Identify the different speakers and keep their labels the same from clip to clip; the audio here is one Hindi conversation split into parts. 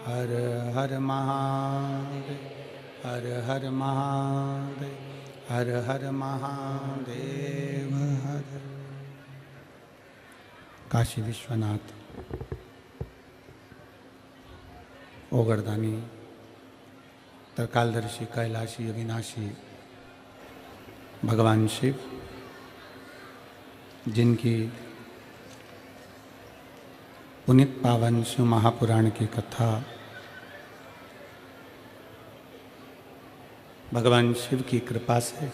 Speaker 1: हर हर महादेव, हर हर महादेव, हर हर महादेव हर। काशी विश्वनाथ ओगरदानी त्रिकालदर्शी कैलाशी अविनाशी भगवान शिव, जिनकी पुनित पावन शिव महापुराण की कथा भगवान शिव की कृपा से,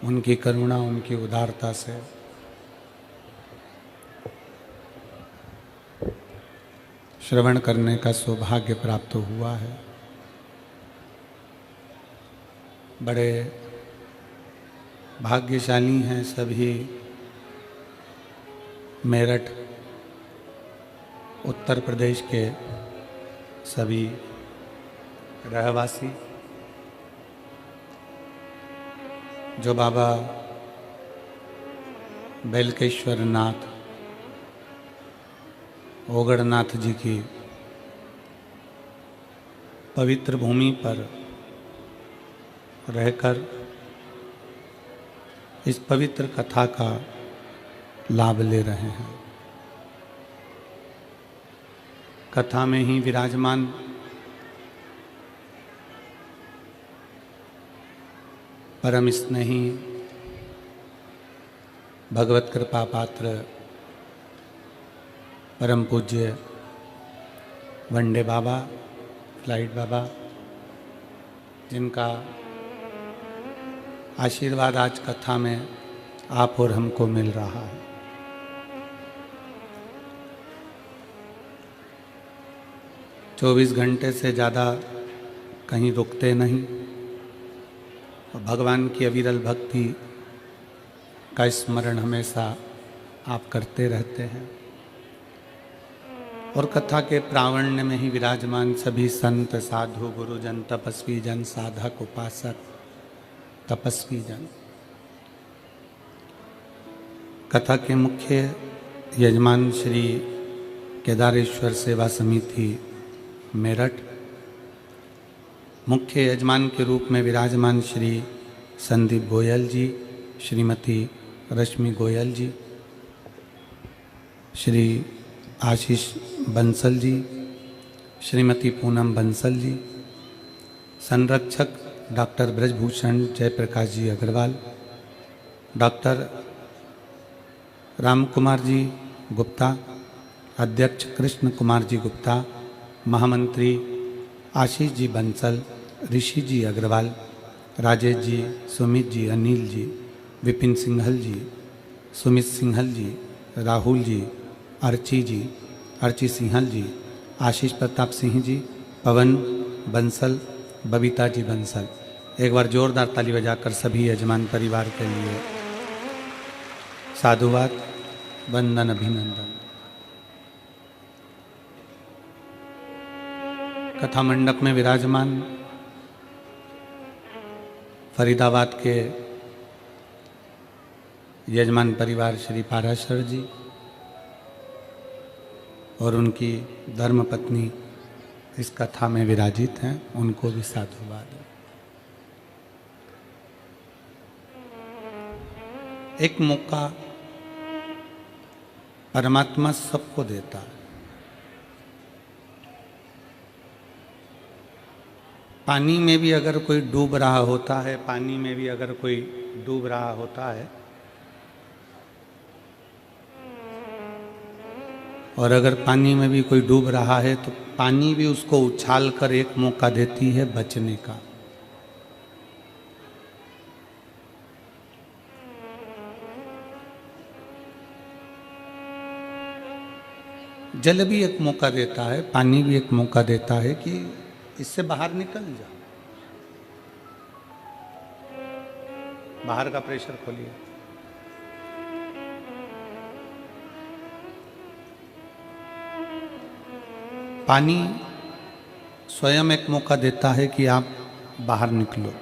Speaker 1: उनकी करुणा, उनकी उदारता से श्रवण करने का सौभाग्य प्राप्त हुआ है। बड़े भाग्यशाली हैं सभी मेरठ उत्तर प्रदेश के सभी रहवासी, जो बाबा बेलकेश्वर नाथ ओगड़नाथ जी की पवित्र भूमि पर रहकर इस पवित्र कथा का लाभ ले रहे हैं। कथा में ही विराजमान परम स्नेही भगवत कृपा पात्र परम पूज्य वंडे बाबा, फ्लाइट बाबा, जिनका आशीर्वाद आज कथा में आप और हमको मिल रहा है। चौबीस घंटे से ज़्यादा कहीं रुकते नहीं और भगवान की अविरल भक्ति का स्मरण हमेशा आप करते रहते हैं। और कथा के प्रावण्य में ही विराजमान सभी संत, साधु, गुरुजन, तपस्वी जन, साधक, उपासक, तपस्वी जन, कथा के मुख्य यजमान श्री केदारेश्वर सेवा समिति मेरठ, मुख्य यजमान के रूप में विराजमान श्री संदीप गोयल जी, श्रीमती रश्मि गोयल जी, श्री आशीष बंसल जी, श्रीमती पूनम बंसल जी, संरक्षक डॉक्टर ब्रजभूषण जयप्रकाश जी अग्रवाल, डॉक्टर राम कुमार जी गुप्ता, अध्यक्ष कृष्ण कुमार जी गुप्ता, महामंत्री आशीष जी बंसल, ऋषि जी अग्रवाल, राजेश जी, सुमित जी, अनिल जी, विपिन सिंघल जी, सुमित सिंघल जी, राहुल जी, अर्ची सिंहल जी, आशीष प्रताप सिंह जी, पवन बंसल, बबीता जी बंसल। एक बार जोरदार ताली बजाकर सभी यजमान परिवार के लिए साधुवाद, वंदन, अभिनंदन। कथा मंडप में विराजमान फरीदाबाद के यजमान परिवार श्री पाराशर जी और उनकी धर्मपत्नी इस कथा में विराजित हैं, उनको भी साधुवाद। एक मौका परमात्मा सबको देता है। पानी में भी अगर कोई डूब रहा होता है, पानी में भी अगर कोई डूब रहा होता है, और अगर पानी में भी कोई डूब रहा है तो पानी भी उसको उछाल कर एक मौका देती है बचने का। जल भी एक मौका देता है, पानी भी एक मौका देता है कि इससे बाहर निकल जा, बाहर का प्रेशर खोलिए। पानी स्वयं एक मौका देता है कि आप बाहर निकलो।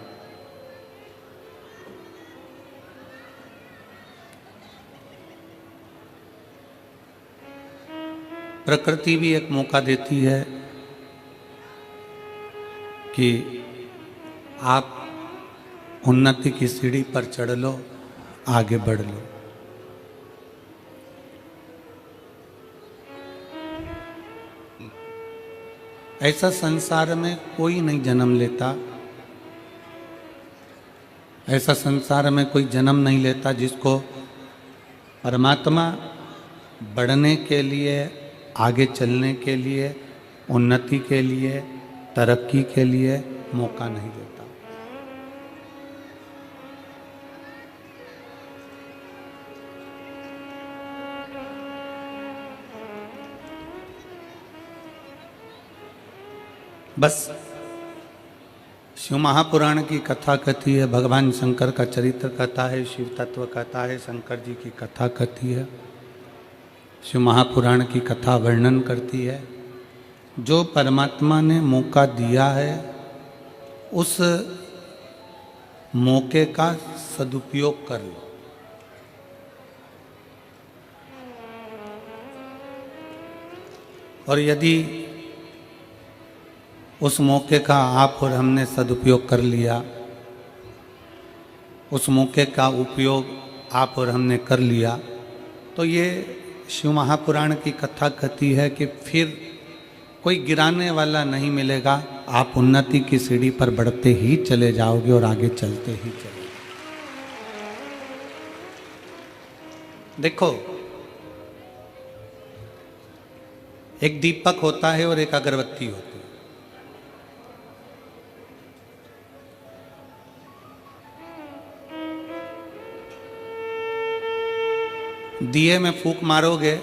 Speaker 1: प्रकृति भी एक मौका देती है कि आप उन्नति की सीढ़ी पर चढ़ लो, आगे बढ़ लो। ऐसा संसार में कोई नहीं जन्म लेता, ऐसा संसार में कोई जन्म नहीं लेता जिसको परमात्मा बढ़ने के लिए, आगे चलने के लिए, उन्नति के लिए, तरक्की के लिए मौका नहीं देता। बस शिव महापुराण की कथा कथी है, भगवान शंकर का चरित्र कथा है, शिव तत्व कथा है, शंकर जी की कथा कथी है, शिव महापुराण की कथा वर्णन करती है। जो परमात्मा ने मौका दिया है उस मौके का सदुपयोग कर लो। और यदि उस मौके का आप और हमने सदुपयोग कर लिया, उस मौके का उपयोग आप और हमने कर लिया, तो ये शिव महापुराण की कथा कहती है कि फिर कोई गिराने वाला नहीं मिलेगा। आप उन्नति की सीढ़ी पर बढ़ते ही चले जाओगे और आगे चलते ही चले। देखो, एक दीपक होता है और एक अगरबत्ती होती है। दिए में फूंक मारोगे,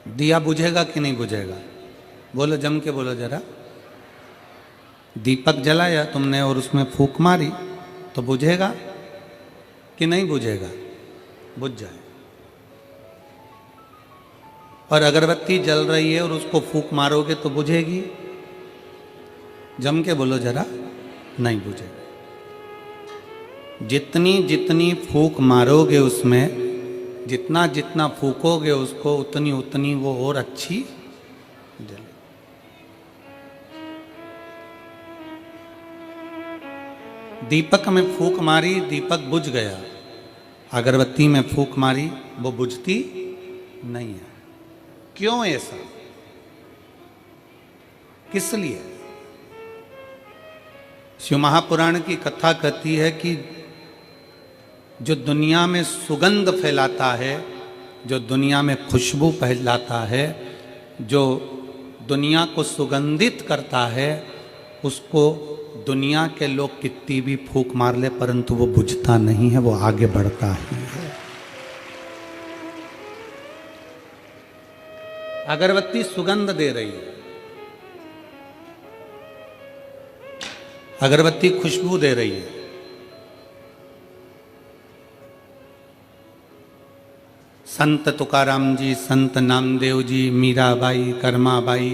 Speaker 1: दिया बुझेगा कि नहीं बुझेगा? बोलो, जम के बोलो जरा। दीपक जलाया तुमने और उसमें फूंक मारी तो बुझेगा कि नहीं बुझेगा? बुझ जाए। और अगरबत्ती जल रही है और उसको फूंक मारोगे तो बुझेगी? जम के बोलो जरा। नहीं बुझेगा। जितनी जितनी फूंक मारोगे उसमें, जितना जितना फूकोगे उसको, उतनी उतनी वो और अच्छी जले। दीपक में फूंक मारी, दीपक बुझ गया। अगरबत्ती में फूंक मारी, वो बुझती नहीं है। क्यों ऐसा? किस लिए? शिव महापुराण की कथा कहती है कि जो दुनिया में सुगंध फैलाता है, जो दुनिया में खुशबू फैलाता है, जो दुनिया को सुगंधित करता है, उसको दुनिया के लोग कितनी भी फूंक मार ले परंतु वो बुझता नहीं है, वो आगे बढ़ता ही है। अगरबत्ती सुगंध दे रही है, अगरबत्ती खुशबू दे रही है। संत तुकाराम जी, संत नामदेव जी, मीराबाई, कर्माबाई,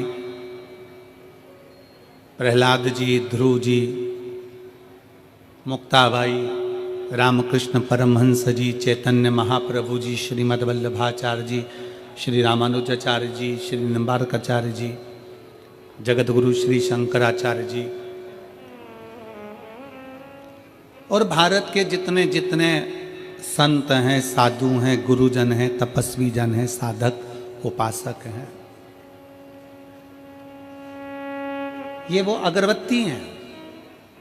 Speaker 1: प्रहलाद जी, ध्रुव जी, मुक्ताबाई, रामकृष्ण परमहंस जी, चैतन्य महाप्रभु जी, श्रीमद् वल्लभाचार्य जी, श्री रामानुजाचार्य जी, श्री निम्बारकाचार्य जी, जगतगुरु श्री शंकराचार्य जी, और भारत के जितने जितने संत हैं, साधु हैं, गुरुजन हैं, तपस्वी जन हैं, साधक, उपासक हैं, ये वो अगरबत्ती हैं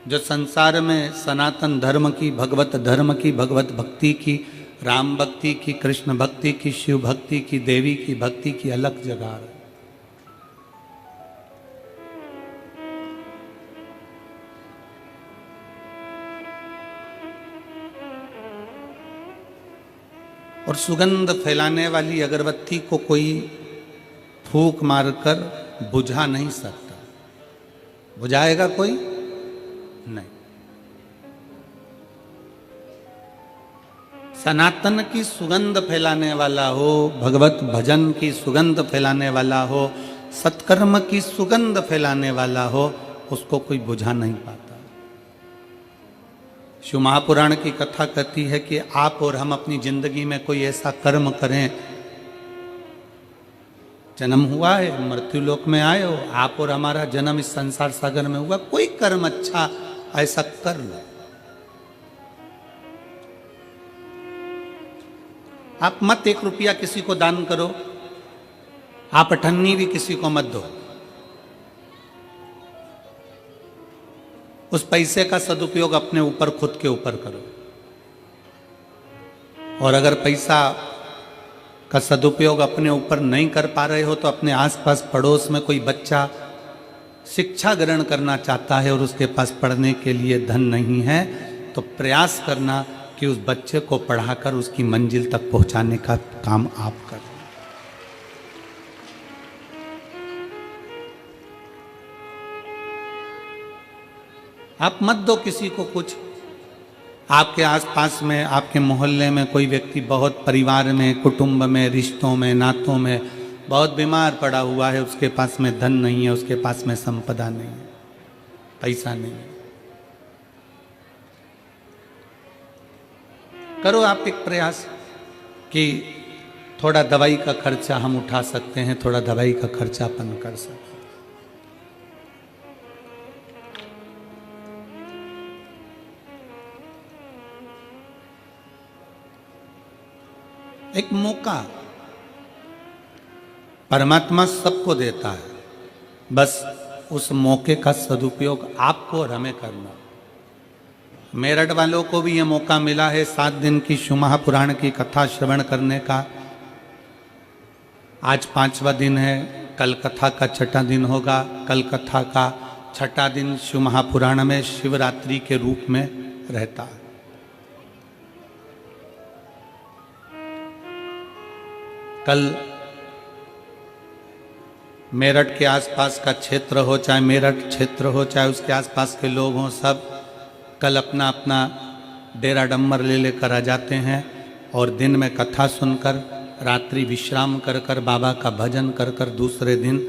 Speaker 1: जो संसार में सनातन धर्म की, भगवत धर्म की, भगवत भक्ति की, राम भक्ति की, कृष्ण भक्ति की, शिव भक्ति की, देवी की भक्ति की अलग जगह है। और सुगंध फैलाने वाली अगरबत्ती को कोई फूंक मारकर बुझा नहीं सकता। बुझाएगा कोई? नहीं। सनातन की सुगंध फैलाने वाला हो, भगवत भजन की सुगंध फैलाने वाला हो, सत्कर्म की सुगंध फैलाने वाला हो, उसको कोई बुझा नहीं पाता। शिव महापुराण की कथा कहती है कि आप और हम अपनी जिंदगी में कोई ऐसा कर्म करें जन्म हुआ है, मृत्यु लोक में आए हो, आप और हमारा जन्म इस संसार सागर में हुआ, कोई कर्म अच्छा ऐसा कर लो। आप मत 1 रुपया किसी को दान करो, आप अठन्नी भी किसी को मत दो। उस पैसे का सदुपयोग अपने ऊपर, खुद के ऊपर करो। और अगर पैसा का सदुपयोग अपने ऊपर नहीं कर पा रहे हो तो अपने आसपास पड़ोस में कोई बच्चा शिक्षा ग्रहण करना चाहता है और उसके पास पढ़ने के लिए धन नहीं है, तो प्रयास करना कि उस बच्चे को पढ़ाकर उसकी मंजिल तक पहुंचाने का काम आप करें। आप मत दो किसी को कुछ। आपके आसपास में, आपके मोहल्ले में कोई व्यक्ति बहुत, परिवार में, कुटुंब में, रिश्तों में, नातों में बहुत बीमार पड़ा हुआ है, उसके पास में धन नहीं है, उसके पास में संपदा नहीं है, पैसा नहीं है, करो आप एक प्रयास कि थोड़ा दवाई का खर्चा हम उठा सकते हैं, थोड़ा दवाई का खर्चा अपन कर सकते हैं। एक मौका परमात्मा सबको देता है, बस उस मौके का सदुपयोग आपको और हमें करना। मेरठ वालों को भी ये मौका मिला है 7 दिन की शिव महापुराण की कथा श्रवण करने का। आज 5वां दिन है, कल कथा का 6ठा दिन होगा। कल कथा का 6ठा दिन शिव महापुराण में शिवरात्रि के रूप में रहता है। कल मेरठ के आसपास का क्षेत्र हो, चाहे मेरठ क्षेत्र हो, चाहे उसके आसपास के लोग हों, सब कल अपना अपना डेरा डम्बर ले लेकर आ जाते हैं और दिन में कथा सुनकर, रात्रि विश्राम कर कर, बाबा का भजन कर कर, दूसरे दिन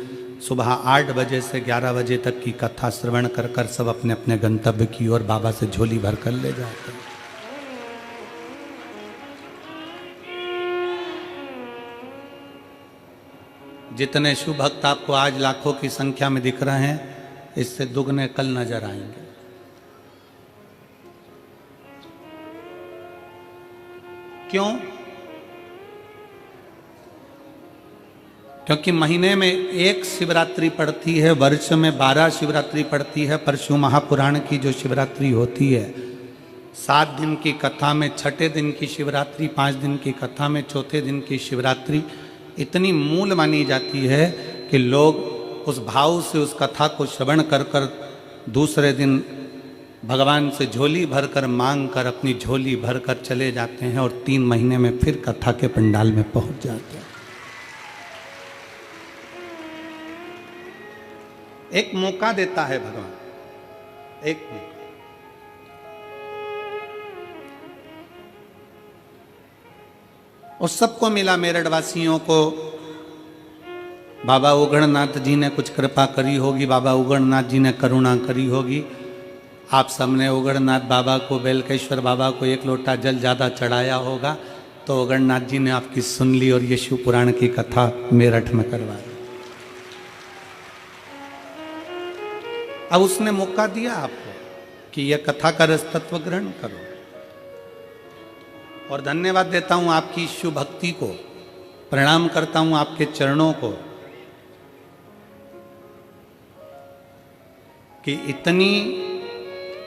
Speaker 1: सुबह 8 बजे से 11 बजे तक की कथा श्रवण कर कर सब अपने अपने गंतव्य की ओर बाबा से झोली भर कर ले जाते हैं। जितने शिव भक्त आपको आज लाखों की संख्या में दिख रहे हैं, इससे दुगने कल नजर आएंगे। क्यों? क्योंकि महीने में 1 शिवरात्रि पड़ती है, वर्ष में 12 शिवरात्रि पड़ती है, पर शिव महापुराण की जो शिवरात्रि होती है 7 दिन की कथा में 6ठे दिन की शिवरात्रि, 5 दिन की कथा में 4थे दिन की शिवरात्रि इतनी मूल मानी जाती है कि लोग उस भाव से उस कथा को श्रवण कर कर दूसरे दिन भगवान से झोली भरकर मांग कर अपनी झोली भरकर चले जाते हैं और 3 महीने में फिर कथा के पंडाल में पहुंच जाते हैं। एक मौका देता है भगवान, एक मौका। और सबको मिला, मेरठ वासियों को बाबा उगड़नाथ जी ने कुछ कृपा करी होगी, बाबा उगड़नाथ जी ने करुणा करी होगी। आप सबने उगड़नाथ बाबा को, बेलकेश्वर बाबा को 1 लोटा जल ज़्यादा चढ़ाया होगा, तो उगड़नाथ जी ने आपकी सुन ली और ये शिव पुराण की कथा मेरठ में करवाई। अब उसने मौका दिया आपको कि यह कथा का रस तत्व ग्रहण करो। और धन्यवाद देता हूं आपकी शिव भक्ति को, प्रणाम करता हूं आपके चरणों को कि इतनी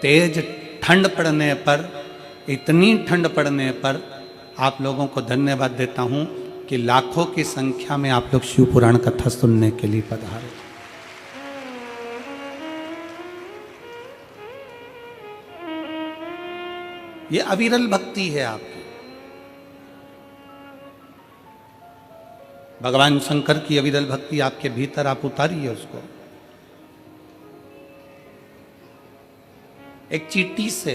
Speaker 1: तेज ठंड पड़ने पर, इतनी ठंड पड़ने पर आप लोगों को धन्यवाद देता हूं कि लाखों की संख्या में आप लोग शिव पुराण कथा सुनने के लिए पधारे। ये अविरल भक्ति है आपकी। भगवान शंकर की अविरल भक्ति आपके भीतर, आप उतारिए उसको। एक चींटी से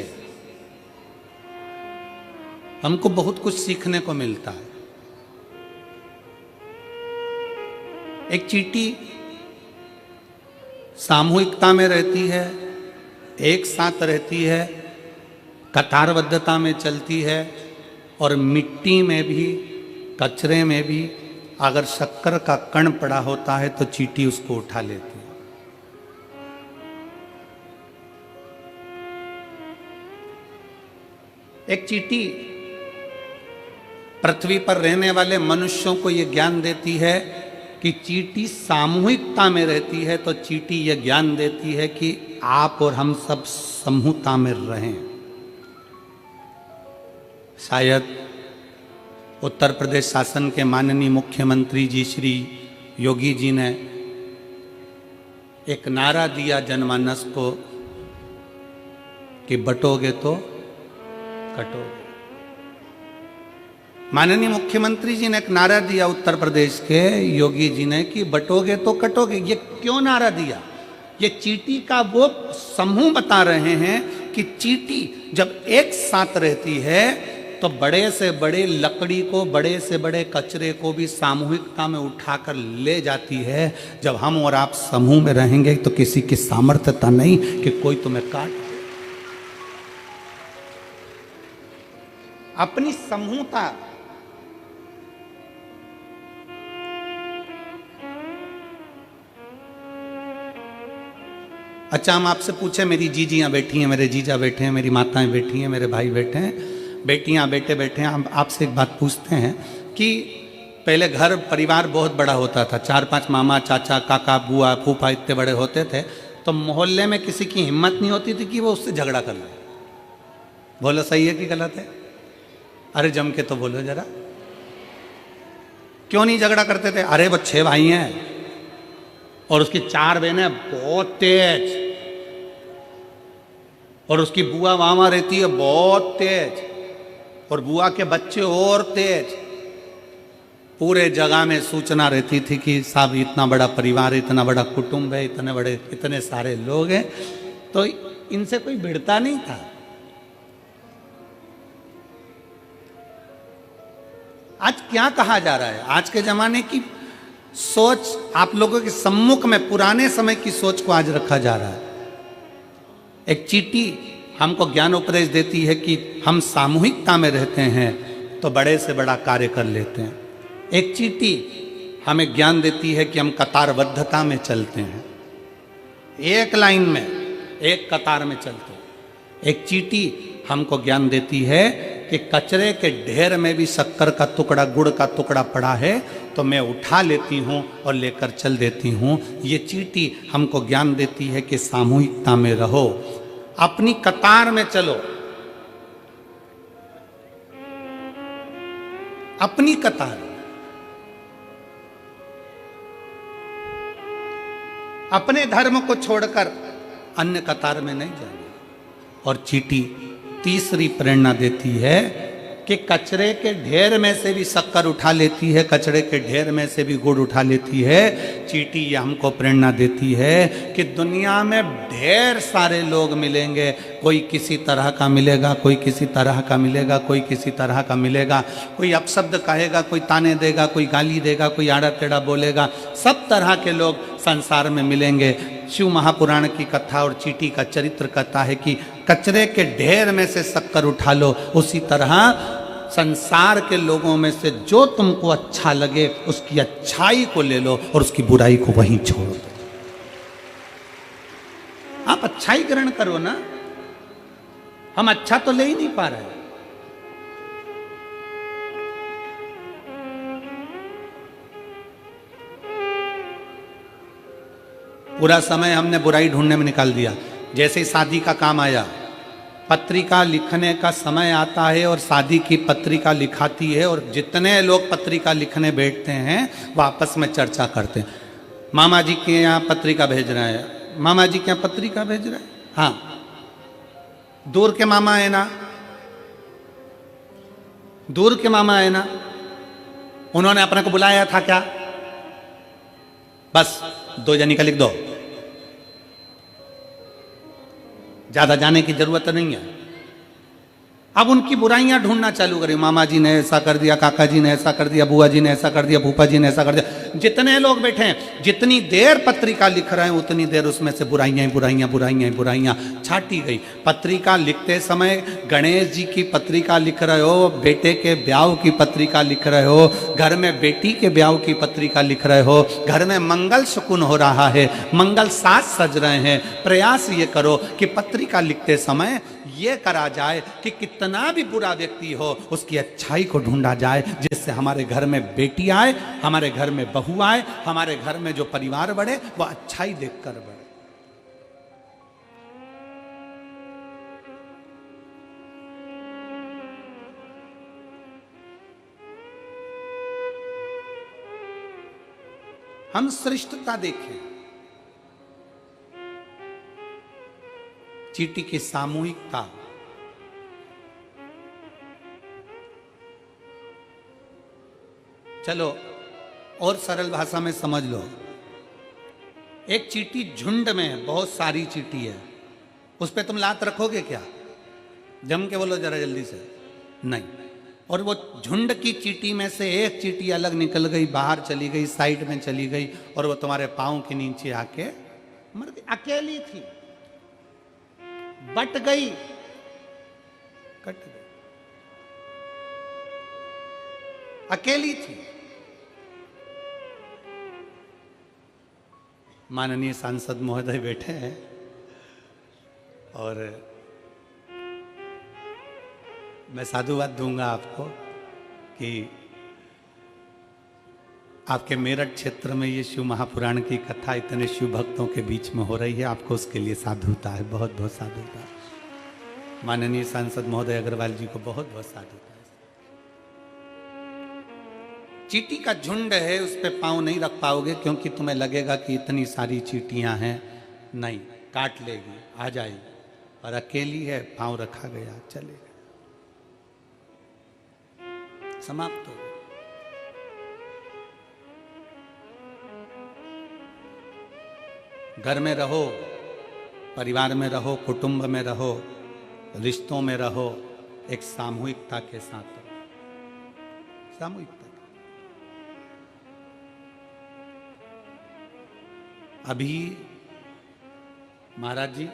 Speaker 1: हमको बहुत कुछ सीखने को मिलता है। एक चींटी सामूहिकता में रहती है, एक साथ रहती है, कतारबद्धता में चलती है और मिट्टी में भी, कचरे में भी अगर शक्कर का कण पड़ा होता है तो चींटी उसको उठा लेती है। एक चींटी पृथ्वी पर रहने वाले मनुष्यों को यह ज्ञान देती है कि चींटी सामूहिकता में रहती है, तो चींटी यह ज्ञान देती है कि आप और हम सब समूहता में रहें। शायद उत्तर प्रदेश शासन के माननीय मुख्यमंत्री जी श्री योगी जी ने एक नारा दिया जनमानस को कि बटोगे तो कटोगे। माननीय मुख्यमंत्री जी ने एक नारा दिया उत्तर प्रदेश के योगी जी ने कि बटोगे तो कटोगे। ये क्यों नारा दिया? ये चींटी का वो समूह बता रहे हैं कि चींटी जब एक साथ रहती है तो बड़े से बड़े लकड़ी को, बड़े से बड़े कचरे को भी सामूहिकता में उठाकर ले जाती है। जब हम और आप समूह में रहेंगे तो किसी की सामर्थ्यता नहीं कि कोई तुम्हें काट। अपनी समूहता अच्छा, हम आपसे पूछे, मेरी जीजियाँ बैठी हैं, मेरे जीजा बैठे हैं, मेरी माताएं बैठी हैं, मेरे भाई बैठे हैं, बेटियाँ बेटे बैठे हैं, हम आपसे एक बात पूछते हैं कि पहले घर परिवार बहुत बड़ा होता था, 4-5 मामा चाचा काका बुआ फूफा इतने बड़े होते थे, तो मोहल्ले में किसी की हिम्मत नहीं होती थी कि वो उससे झगड़ा कर ले। बोलो सही है कि गलत है? अरे जम के तो बोलो जरा, क्यों नहीं झगड़ा करते थे? अरे वो 6 भाई हैं और उसकी 4 बहनें बहुत तेज, और उसकी बुआ वहां रहती है बहुत तेज, और बुआ के बच्चे और तेज। पूरे जगह में सूचना रहती थी कि साहब इतना बड़ा परिवार, इतना बड़ा कुटुंब है, इतने सारे लोग हैं, तो इनसे कोई भिड़ता नहीं था। आज क्या कहा जा रहा है? आज के जमाने की सोच आप लोगों के सम्मुख में पुराने समय की सोच को आज रखा जा रहा है। एक चींटी हमको ज्ञान उपदेश देती है कि हम सामूहिकता में रहते हैं तो बड़े से बड़ा कार्य कर लेते हैं। एक चींटी हमें ज्ञान देती है कि हम कतारबद्धता में चलते हैं, एक लाइन में एक कतार में चलते हैं। एक चींटी हमको ज्ञान देती है कि कचरे के ढेर में भी शक्कर का टुकड़ा, गुड़ का टुकड़ा पड़ा है तो मैं उठा लेती हूँ और लेकर चल देती हूँ। ये चींटी हमको ज्ञान देती है कि सामूहिकता में रहो, अपनी कतार में चलो, अपनी कतार, अपने धर्म को छोड़कर अन्य कतार में नहीं जाना। और चींटी तीसरी प्रेरणा देती है कि कचरे के ढेर में से भी शक्कर उठा लेती है, कचरे के ढेर में से भी गुड़ उठा लेती है। चींटी ये हमको प्रेरणा देती है कि दुनिया में ढेर सारे लोग मिलेंगे, कोई किसी तरह का मिलेगा, कोई किसी तरह का मिलेगा, कोई किसी तरह का मिलेगा, कोई अपशब्द कहेगा, कोई ताने देगा, कोई गाली देगा, कोई आड़ा टेढ़ा बोलेगा, सब तरह के लोग संसार में मिलेंगे। शिव महापुराण की कथा और चींटी का चरित्र कहता है कि कचरे के ढेर में से शक्कर उठा लो, उसी तरह संसार के लोगों में से जो तुमको अच्छा लगे उसकी अच्छाई को ले लो और उसकी बुराई को वहीं छोड़ दो। आप अच्छाई ग्रहण करो ना, हम अच्छा तो ले ही नहीं पा रहे। पूरा समय हमने बुराई ढूंढने में निकाल दिया। जैसे ही शादी का काम आया, पत्रिका लिखने का समय आता है और शादी की पत्रिका लिखाती है, और जितने लोग पत्रिका लिखने बैठते हैं वो आपस में चर्चा करते हैं। मामा जी के यहाँ पत्रिका भेज रहे हैं, मामा जी के यहाँ पत्रिका भेज रहे हैं, हाँ दूर के मामा है ना, दूर के मामा है ना, उन्होंने अपने को बुलाया था क्या? बस 2 जनी का लिख दो, ज्यादा जाने की जरूरत नहीं है। अब उनकी बुराइयां ढूंढना चालू करी, मामा जी ने ऐसा कर दिया, काका जी ने ऐसा कर दिया, बुआ जी ने ऐसा कर दिया, फूफा जी ने ऐसा कर दिया। जितने लोग बैठे हैं, जितनी देर पत्रिका लिख रहे हैं उतनी देर उसमें से बुराइयां बुराइयां बुराइयां बुराइयां छाटी गई। पत्रिका लिखते समय गणेश जी की पत्रिका लिख रहे हो, बेटे के ब्याह की पत्रिका लिख रहे हो, घर में बेटी के ब्याह की पत्रिका लिख रहे हो, घर में मंगल शकुन हो रहा है, मंगल साज सज रहे हैं, प्रयास ये करो कि पत्रिका लिखते समय ये करा जाए कि कितना भी बुरा व्यक्ति हो उसकी अच्छाई को ढूंढा जाए, जिससे हमारे घर में बेटी आए, हमारे घर में बहू आए, हमारे घर में जो परिवार बढ़े वो अच्छाई देखकर बढ़े। हम श्रेष्ठता देखें, चींटी की सामूहिकता, चलो और सरल भाषा में समझ लो, एक चींटी झुंड में है, बहुत सारी चींटी है, उस पे तुम लात रखोगे क्या? जम के बोलो जरा जल्दी से, नहीं। और वो झुंड की चींटी में से एक चींटी अलग निकल गई, बाहर चली गई, साइड में चली गई, और वो तुम्हारे पांव के नीचे आके मर गई। अकेली थी, बट गई, कट गई, अकेली थी। माननीय सांसद महोदय बैठे हैं और मैं साधुवाद दूंगा आपको कि आपके मेरठ क्षेत्र में ये शिव महापुराण की कथा इतने शिव भक्तों के बीच में हो रही है, आपको उसके लिए साधुता है, बहुत बहुत साधुता। माननीय सांसद महोदय अग्रवाल जी को बहुत बहुत साधुता है। चींटी का झुंड है, उस पर पांव नहीं रख पाओगे क्योंकि तुम्हें लगेगा कि इतनी सारी चींटियां हैं, नहीं, काट लेगी, आ जाएगी, और अकेली है, पांव रखा गया, चलेगा, समाप्त हो। घर में रहो, परिवार में रहो, कुटुंब में रहो, रिश्तों में रहो, एक सामूहिकता के साथ रहो, सामूहिकता। अभी महाराज जी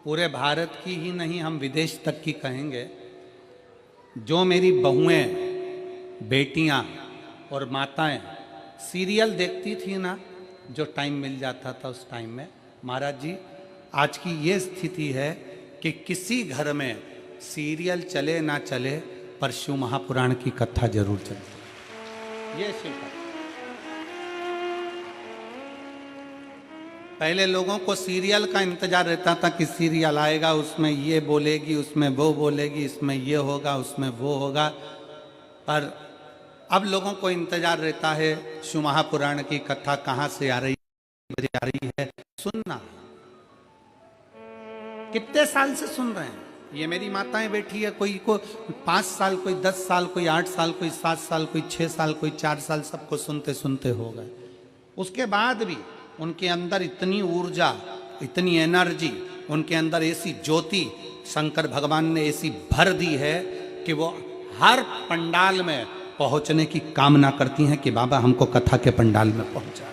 Speaker 1: पूरे भारत की ही नहीं, हम विदेश तक की कहेंगे, जो मेरी बहुएं, बेटियां और माताएं सीरियल देखती थी ना, जो टाइम मिल जाता था उस टाइम में, महाराज जी आज की ये स्थिति है कि किसी घर में सीरियल चले ना चले पर शिव महापुराण की कथा जरूर चलती। ये शिव कथा। पहले लोगों को सीरियल का इंतजार रहता था कि सीरियल आएगा, उसमें ये बोलेगी, उसमें वो बोलेगी, इसमें ये होगा, उसमें वो होगा, पर अब लोगों को इंतजार रहता है शिव महापुराण की कथा कहाँ से आ रही आ रही है, सुनना। कितने साल से सुन रहे हैं, ये मेरी माताएं बैठी है, कोई को 5 साल, कोई 10 साल, कोई 8 साल, कोई 7 साल, कोई 6 साल, कोई 4 साल, सबको सुनते सुनते हो गए। उसके बाद भी उनके अंदर इतनी ऊर्जा, इतनी एनर्जी, उनके अंदर ऐसी ज्योति शंकर भगवान ने ऐसी भर दी है कि वो हर पंडाल में पहुंचने की कामना करती हैं कि बाबा हमको कथा के पंडाल में पहुंचा।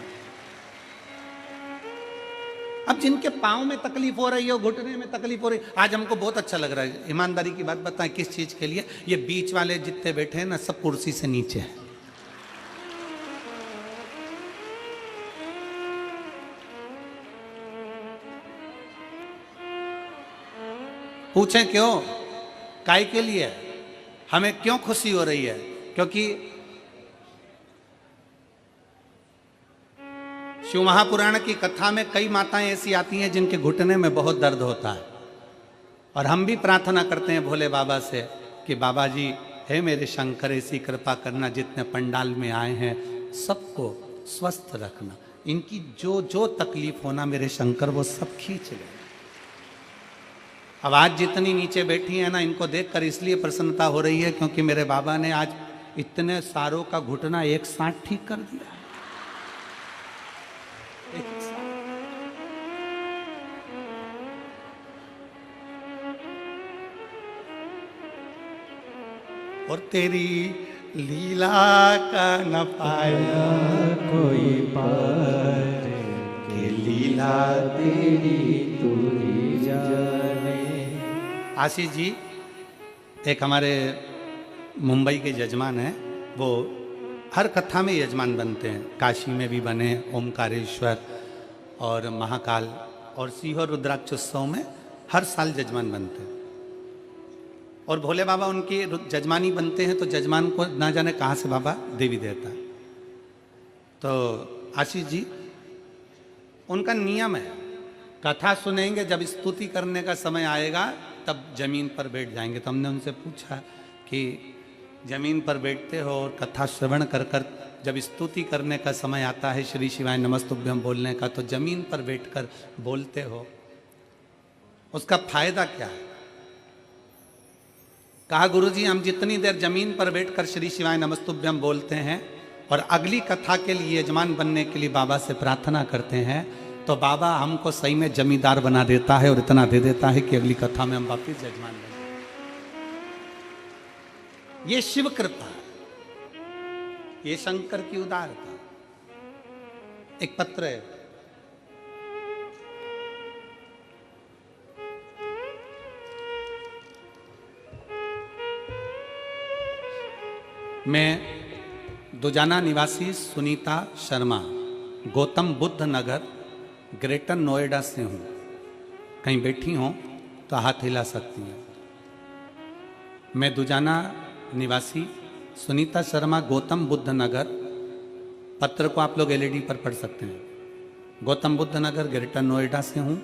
Speaker 1: अब जिनके पाँव में तकलीफ हो रही है, घुटने में तकलीफ हो रही है, आज हमको बहुत अच्छा लग रहा है। ईमानदारी की बात बताएं, किस चीज के लिए? ये बीच वाले जितने बैठे हैं ना, सब कुर्सी से नीचे हैं। पूछें क्यों? काय के लिए? हमें क्यों खुशी हो रही है? क्योंकि शिव महापुराण की कथा में कई माताएं ऐसी आती हैं जिनके घुटने में बहुत दर्द होता है, और हम भी प्रार्थना करते हैं भोले बाबा से कि बाबा जी, हे मेरे शंकर, ऐसी कृपा करना, जितने पंडाल में आए हैं सबको स्वस्थ रखना, इनकी जो जो तकलीफ होना मेरे शंकर वो सब खींच ले। अब आज जितनी नीचे बैठी है ना, इनको देखकर इसलिए प्रसन्नता हो रही है क्योंकि मेरे बाबा ने आज इतने सारों का घुटना एक साथ ठीक कर दिया। और तेरी लीला का न पाया
Speaker 2: कोई पार के लीला तेरी तू ही जाने।
Speaker 1: आशीष जी एक हमारे मुंबई के यजमान हैं, वो हर कथा में यजमान बनते हैं। काशी में भी बने, ओमकारेश्वर और महाकाल और सीहोर रुद्राक्ष उत्सव में हर साल यजमान बनते हैं। और भोले बाबा उनकी जजमानी बनते हैं तो जजमान को ना जाने कहाँ से बाबा देवी देता है। तो आशीष जी उनका नियम है, कथा सुनेंगे, जब स्तुति करने का समय आएगा तब जमीन पर बैठ जाएंगे। तो हमने उनसे पूछा कि जमीन पर बैठते हो और कथा श्रवण कर कर जब स्तुति करने का समय आता है श्री शिवाय नमस्तुभ्यम बोलने का, तो जमीन पर बैठकर बोलते हो, उसका फायदा क्या है? कहा गुरुजी हम जितनी देर जमीन पर बैठकर श्री शिवाय नमस्तुभ्यम बोलते हैं और अगली कथा के लिए यजमान बनने के लिए बाबा से प्रार्थना करते हैं, तो बाबा हमको सही में जमींदार बना देता है और इतना दे देता है कि अगली कथा में हम वापिस यजमान बने। ये शिव कृपा, ये शंकर की उदारता। एक पत्र है, मैं दुजाना निवासी सुनीता शर्मा गौतम बुद्ध नगर ग्रेटर नोएडा से हूँ। कहीं बैठी हों तो हाथ हिला सकती हैं। मैं दुजाना निवासी सुनीता शर्मा गौतम बुद्ध नगर, पत्र को आप लोग एलईडी पर पढ़ सकते हैं, गौतम बुद्ध नगर ग्रेटर नोएडा से हूँ।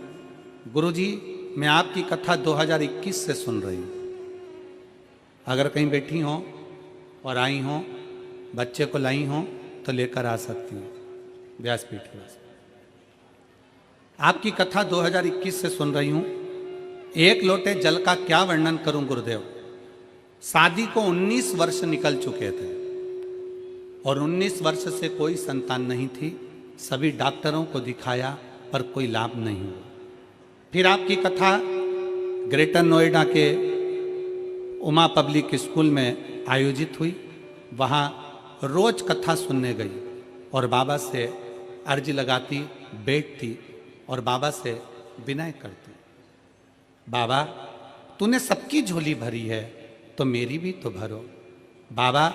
Speaker 1: गुरुजी मैं आपकी कथा 2021 से सुन रही हूँ। अगर कहीं बैठी हों और आई हों, बच्चे को लाई हों तो लेकर आ सकती हैं व्यासपीठ पर। आपकी कथा 2021 से सुन रही हूं। एक लोटे जल का क्या वर्णन करूं गुरुदेव। शादी को 19 वर्ष निकल चुके थे और 19 वर्ष से कोई संतान नहीं थी। सभी डॉक्टरों को दिखाया पर कोई लाभ नहीं हुआ। फिर आपकी कथा ग्रेटर नोएडा के उमा पब्लिक स्कूल में आयोजित हुई। वहाँ रोज कथा सुनने गई और बाबा से अर्जी लगाती, बैठती और बाबा से विनय करती, बाबा तूने सबकी झोली भरी है तो मेरी भी तो भरो। बाबा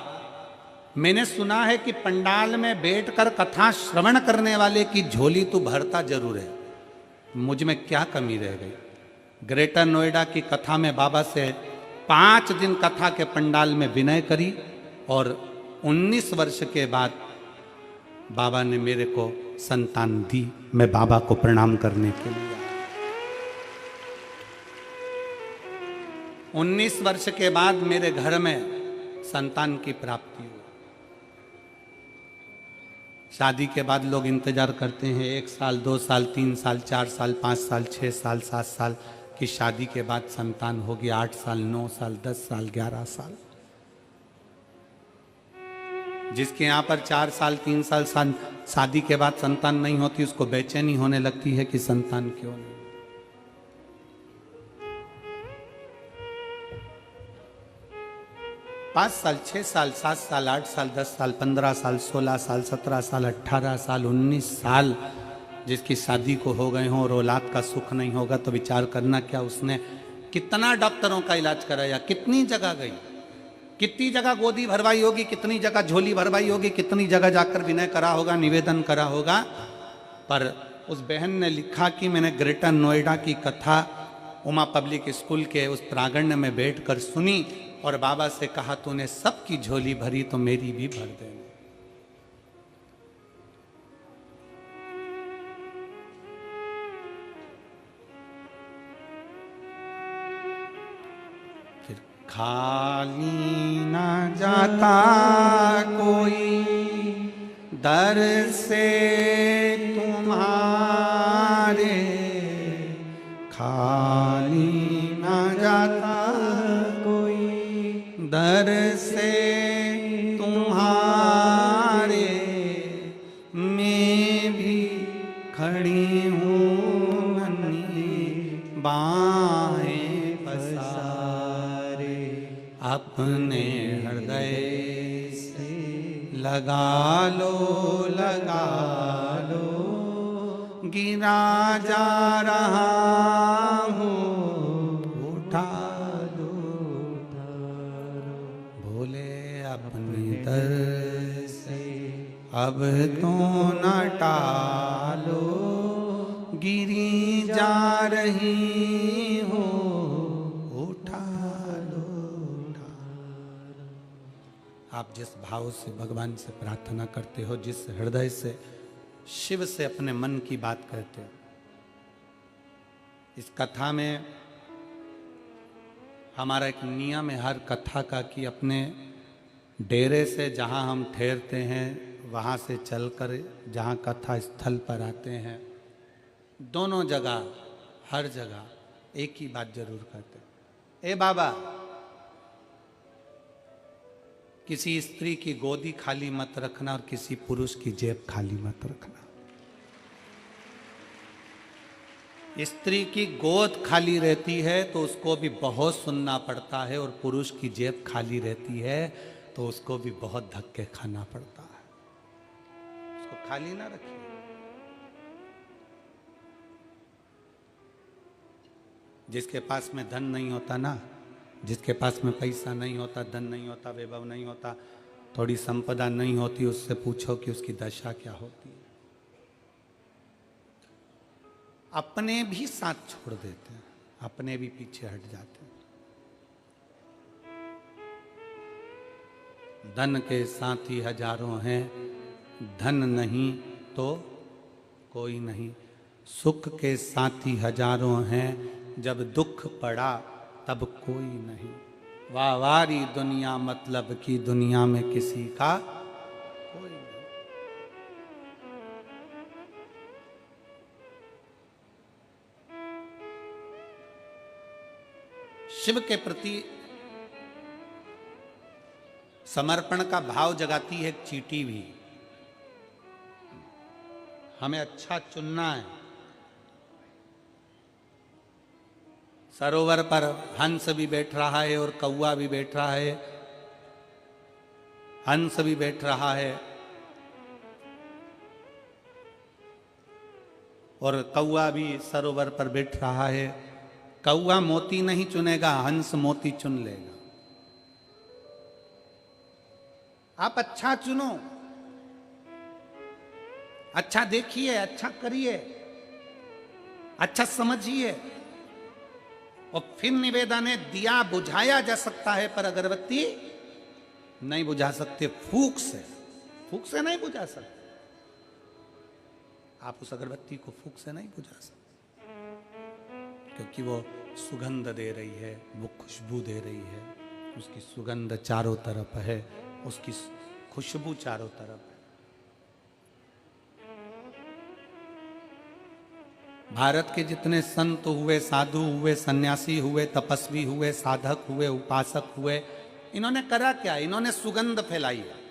Speaker 1: मैंने सुना है कि पंडाल में बैठकर कथा श्रवण करने वाले की झोली तो भरता जरूर है, मुझ में क्या कमी रह गई। ग्रेटर नोएडा की कथा में बाबा से 5 दिन कथा के पंडाल में विनय करी और 19 वर्ष के बाद बाबा ने मेरे को संतान दी। मैं बाबा को प्रणाम करने के लिए आया। 19 वर्ष के बाद मेरे घर में संतान की प्राप्ति हुई। शादी के बाद लोग इंतजार करते हैं 1 साल, 2 साल, 3 साल, 4 साल, 5 साल, 6 साल, 7 साल की शादी के बाद संतान होगी। 8 साल, 9 साल, 10 साल, 11 साल। जिसके यहाँ पर 4 साल, 3 साल शादी के बाद संतान नहीं होती, उसको बेचैनी होने लगती है कि संतान क्यों नहीं। पाँच साल, 6 साल, 7 साल, 8 साल, 10 साल, 15 साल, 16 साल, 17 साल, 18 साल, 19 साल जिसकी शादी को हो गए हों और औलाद का सुख नहीं होगा तो विचार करना क्या उसने कितना डॉक्टरों का इलाज कराया, कितनी जगह गई, कितनी जगह गोदी भरवाई होगी, कितनी जगह झोली भरवाई होगी, कितनी जगह जाकर विनय करा होगा, निवेदन करा होगा। पर उस बहन ने लिखा कि मैंने ग्रेटर नोएडा की कथा उमा पब्लिक स्कूल के उस प्रांगण में बैठकर सुनी और बाबा से कहा तूने सबकी झोली भरी तो मेरी भी भर देना। फिर खाली ना जाता कोई दर से तुम्हारे, खाली ना जाता दर से तुम्हारे, मैं भी खड़ी हूँ नन्ही बाहें पसारे, अपने लगा लो लगा लो, गिरा जा रहा हूँ, उठा लो भोले अपने दर से अब तो न टालो, गिरी जा रही हो, उठा लो उठा लो। आप जिस भाव से भगवान से प्रार्थना करते हो, जिस हृदय से शिव से अपने मन की बात करते हो, इस कथा में हमारा एक नियम है हर कथा का कि अपने डेरे से जहाँ हम ठहरते हैं वहाँ से चलकर जहाँ कथा स्थल पर आते हैं, दोनों जगह हर जगह एक ही बात जरूर करते हैं। ए बाबा, किसी स्त्री की गोदी खाली मत रखना और किसी पुरुष की जेब खाली मत रखना। स्त्री की गोद खाली रहती है तो उसको भी बहुत सुनना पड़ता है, और पुरुष की जेब खाली रहती है तो उसको भी बहुत धक्के खाना पड़ता है। उसको खाली ना रखिए। जिसके पास में धन नहीं होता ना, जिसके पास में पैसा नहीं होता, धन नहीं होता, वैभव नहीं होता, थोड़ी संपदा नहीं होती, उससे पूछो कि उसकी दशा क्या होती है। अपने भी साथ छोड़ देते हैं, अपने भी पीछे हट जाते हैं। धन के साथी हजारों हैं, धन नहीं तो कोई नहीं। सुख के साथी हजारों हैं, जब दुख पड़ा तब कोई नहीं। वाहवारी दुनिया मतलब की दुनिया में किसी का कोई नहीं। शिव के प्रति समर्पण का भाव जगाती है एक चींटी भी। हमें अच्छा चुनना है। सरोवर पर हंस भी बैठ रहा है और कौवा भी बैठ रहा है। हंस भी बैठ रहा है और कौवा भी सरोवर पर बैठ रहा है। कौवा मोती नहीं चुनेगा, हंस मोती चुन लेगा। आप अच्छा चुनो, अच्छा देखिए, अच्छा करिए, अच्छा समझिए। और फिर निवेदन है, दिया बुझाया जा सकता है पर अगरबत्ती नहीं बुझा सकते। फूंक से नहीं बुझा सकते। आप उस अगरबत्ती को फूंक से नहीं बुझा सकते, क्योंकि वो सुगंध दे रही है, वो खुशबू दे रही है। उसकी सुगंध चारों तरफ है, उसकी खुशबू चारों तरफ है। भारत के जितने संत हुए, साधु हुए, सन्यासी हुए, तपस्वी हुए, साधक हुए, उपासक हुए, इन्होंने करा क्या? इन्होंने सुगंध फैलाई है।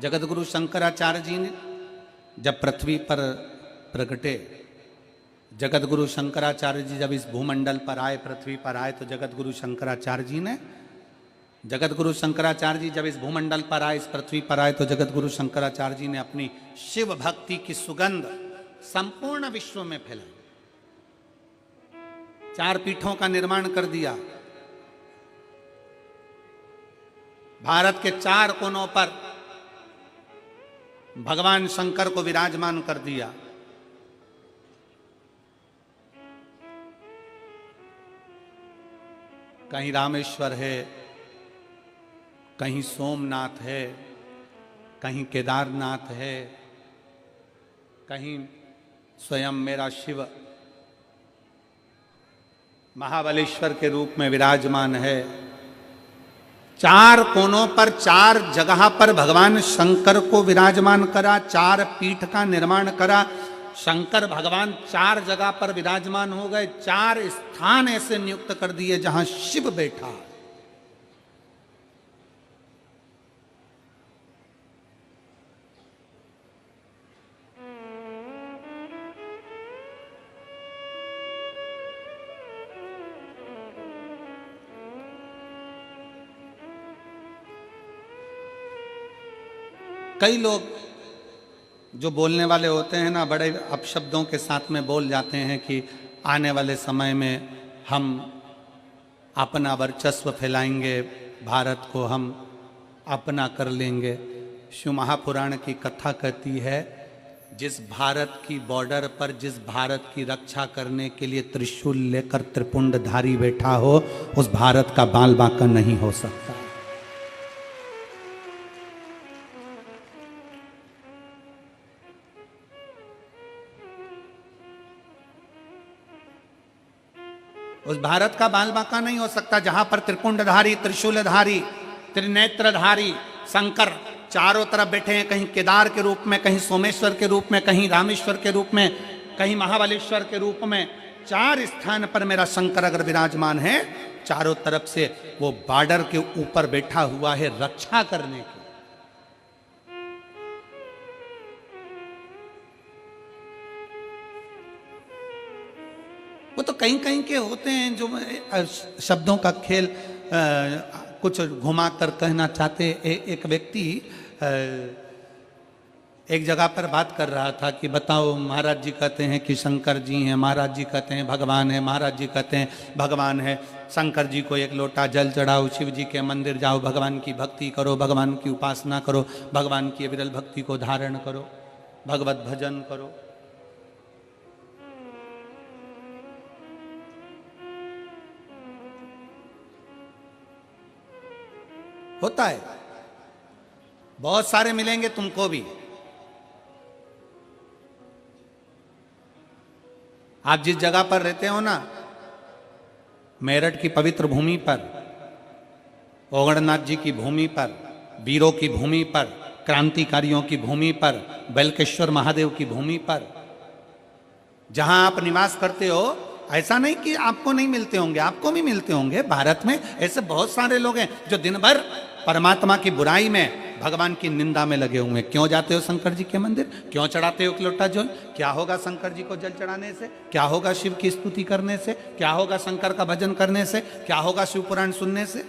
Speaker 1: जगतगुरु शंकराचार्य जी ने जब पृथ्वी पर प्रकटे, जगतगुरु शंकराचार्य जी जब इस भूमंडल पर आए, पृथ्वी पर आए, तो जगतगुरु शंकराचार्य जी जब इस भूमंडल पर आए, इस पृथ्वी पर आए, तो जगतगुरु शंकराचार्य जी ने अपनी शिव भक्ति की सुगंध संपूर्ण विश्व में फैलाई। 4 पीठों का निर्माण कर दिया। भारत के 4 कोनों पर भगवान शंकर को विराजमान कर दिया। कहीं रामेश्वर है, कहीं सोमनाथ है, कहीं केदारनाथ है, कहीं स्वयं मेरा शिव महाबलेश्वर के रूप में विराजमान है। 4 कोनों पर, 4 जगह पर भगवान शंकर को विराजमान करा, 4 पीठ का निर्माण करा। शंकर भगवान 4 जगह पर विराजमान हो गए। 4 स्थान ऐसे नियुक्त कर दिए जहां शिव बैठा। कई लोग जो बोलने वाले होते हैं ना, बड़े अपशब्दों के साथ में बोल जाते हैं कि आने वाले समय में हम अपना वर्चस्व फैलाएंगे, भारत को हम अपना कर लेंगे। शिव महापुराण की कथा कहती है, जिस भारत की बॉर्डर पर, जिस भारत की रक्षा करने के लिए त्रिशूल लेकर त्रिपुंडधारी बैठा हो, उस भारत का बाल बांका नहीं हो सकता। उस भारत का बाल बांका नहीं हो सकता जहां पर त्रिपुंडधारी, त्रिशूलधारी, त्रिनेत्रधारी शंकर चारों तरफ बैठे हैं, कहीं केदार के रूप में, कहीं सोमेश्वर के रूप में, कहीं रामेश्वर के रूप में, कहीं महाबलेश्वर के रूप में। 4 स्थान पर मेरा शंकर अगर विराजमान है, चारों तरफ से वो बॉर्डर के ऊपर बैठा हुआ है रक्षा करने की। वो तो कहीं कहीं के होते हैं जो शब्दों का खेल कुछ घुमा कर कहना चाहते। एक व्यक्ति एक जगह पर बात कर रहा था कि बताओ, महाराज जी कहते हैं कि शंकर जी हैं, महाराज जी कहते हैं भगवान है, महाराज जी कहते हैं भगवान है। शंकर जी को एक लोटा जल चढ़ाओ, शिव जी के मंदिर जाओ, भगवान की भक्ति करो, भगवान की उपासना करो, भगवान की विरल भक्ति को धारण करो, भगवत भजन करो। होता है, बहुत सारे मिलेंगे तुमको भी। आप जिस जगह पर रहते हो ना, मेरठ की पवित्र भूमि पर, ओगड़नाथ जी की भूमि पर, वीरों की भूमि पर, क्रांतिकारियों की भूमि पर, बेलकेश्वर महादेव की भूमि पर, जहां आप निवास करते हो, ऐसा नहीं कि आपको नहीं मिलते होंगे, आपको भी मिलते होंगे। भारत में ऐसे बहुत सारे लोग हैं जो दिन भर परमात्मा की बुराई में, भगवान की निंदा में लगे हुए हैं। क्यों जाते हो शंकर जी के मंदिर? क्यों चढ़ाते हो एक लोटा जल? क्या होगा शंकर जी को जल चढ़ाने से? क्या होगा शिव की स्तुति करने से? क्या होगा शंकर का भजन करने से? क्या होगा शिव पुराण सुनने से?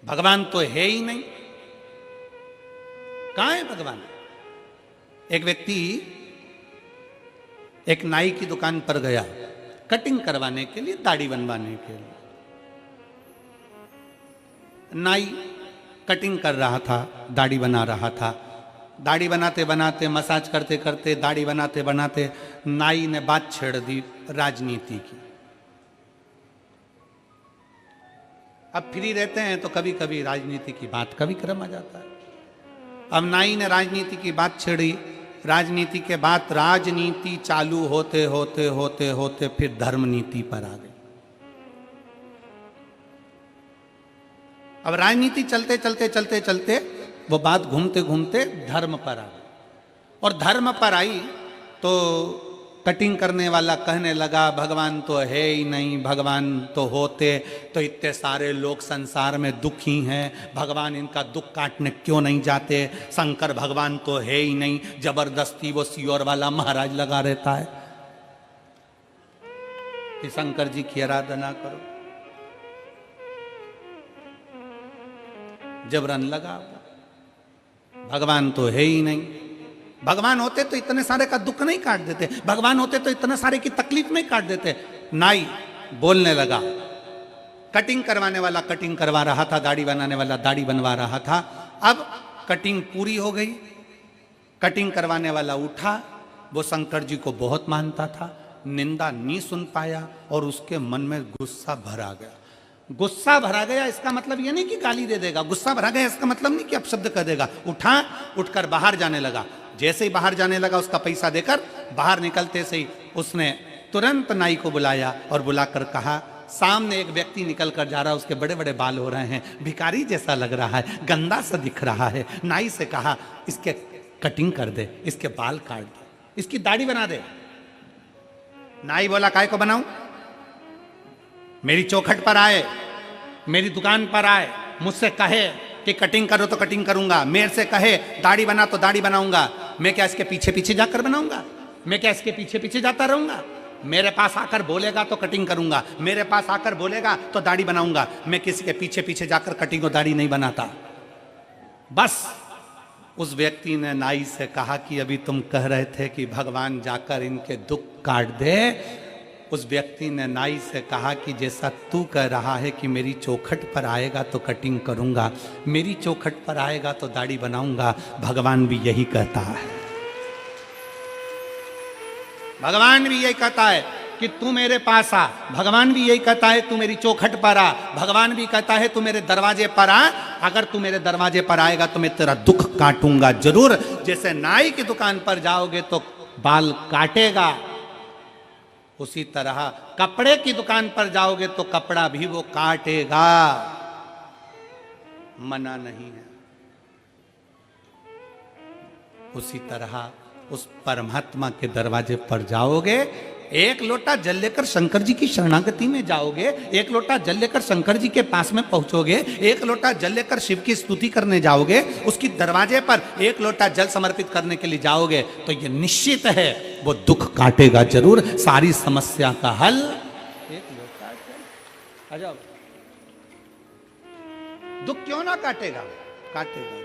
Speaker 1: भगवान तो है ही नहीं। कहां है भगवान? एक व्यक्ति एक नाई की दुकान पर गया कटिंग करवाने के लिए, दाढ़ी बनवाने के लिए। नाई कटिंग कर रहा था, दाढ़ी बना रहा था। दाढ़ी बनाते बनाते, मसाज करते करते, दाढ़ी बनाते बनाते नाई ने बात छेड़ दी राजनीति की। अब फ्री रहते हैं तो कभी कभी राजनीति की बात का भी क्रम आ जाता है। अब नाई ने राजनीति की बात छेड़ी। राजनीति के बाद राजनीति चालू होते होते होते होते फिर धर्म नीति पर आ गई। अब राजनीति चलते चलते चलते चलते वो बात घूमते घूमते धर्म पर आ गई। और धर्म पर आई तो कटिंग करने वाला कहने लगा भगवान तो है ही नहीं, भगवान तो होते तो इतने सारे लोग संसार में दुखी हैं, भगवान इनका दुख काटने क्यों नहीं जाते? शंकर भगवान तो है ही नहीं, जबरदस्ती वो सियोर वाला महाराज लगा रहता है कि शंकर जी की आराधना करो। जबरन लगा, भगवान तो है ही नहीं। भगवान होते तो इतने सारे का दुख नहीं काट देते, भगवान होते तो इतने सारे की तकलीफ नहीं काट देते। नाई बोलने लगा। कटिंग करवाने वाला कटिंग करवा रहा था, दाढ़ी बनाने वाला दाढ़ी बनवा रहा था। अब कटिंग पूरी हो गई, कटिंग करवाने वाला उठा। वो शंकर जी को बहुत मानता था, निंदा नहीं सुन पाया और उसके मन में गुस्सा भरा गया। गुस्सा भरा गया इसका मतलब ये नहीं कि गाली दे देगा, गुस्सा भरा गया इसका मतलब नहीं कि अपशब्द कर देगा। उठा, उठकर बाहर जाने लगा। जैसे ही बाहर जाने लगा, उसका पैसा देकर बाहर निकलते से ही उसने तुरंत नाई को बुलाया और बुलाकर कहा, सामने एक व्यक्ति निकल कर जा रहा है, उसके बड़े बड़े बाल हो रहे हैं, भिखारी जैसा लग रहा है, गंदा सा दिख रहा है। नाई से कहा इसके कटिंग कर दे, इसके बाल काट दे, इसकी दाढ़ी बना दे। नाई बोला काय को बनाऊं? मेरी चौखट पर आए, मेरी दुकान पर आए, मुझसे कहे कि कटिंग करो तो कटिंग करूंगा, मेरे से कहे दाढ़ी बना तो दाढ़ी बनाऊंगा। मैं क्या इसके पीछे पीछे जाकर बनाऊंगा? मैं क्या इसके पीछे पीछे जाता रहूंगा? मेरे पास आकर बोलेगा तो कटिंग करूंगा, मेरे पास आकर बोलेगा तो दाढ़ी बनाऊंगा। मैं किसी के पीछे पीछे जाकर कटिंग और दाढ़ी नहीं बनाता। बस उस व्यक्ति ने नाई से कहा कि अभी तुम कह रहे थे कि भगवान जाकर इनके दुख काट दे। उस व्यक्ति ने नाई से कहा कि जैसा तू कह रहा है कि मेरी चौखट पर आएगा तो कटिंग करूंगा, मेरी चौखट पर आएगा तो दाढ़ी बनाऊंगा, भगवान भी यही कहता है। भगवान भी यही कहता है कि तू मेरे पास आ। भगवान भी यही कहता है तू मेरी चौखट पर आ। भगवान भी कहता है तू मेरे दरवाजे पर आ। अगर तू मेरे दरवाजे पर आएगा तो मैं तेरा दुख काटूंगा जरूर। जैसे नाई की दुकान पर जाओगे तो बाल काटेगा, उसी तरह कपड़े की दुकान पर जाओगे तो कपड़ा भी वो काटेगा। मना नहीं है। उसी तरह उस परमात्मा के दरवाजे पर जाओगे, एक लोटा जल लेकर शंकर जी की शरणागति में जाओगे, एक लोटा जल लेकर शंकर जी के पास में पहुंचोगे, एक लोटा जल लेकर शिव की स्तुति करने जाओगे, उसकी दरवाजे पर एक लोटा जल समर्पित करने के लिए जाओगे, तो ये निश्चित है वो दुख काटेगा जरूर। सारी समस्या का हल एक लोटा जल। आ जाओ। दुख क्यों ना काटेगा? काटेगा।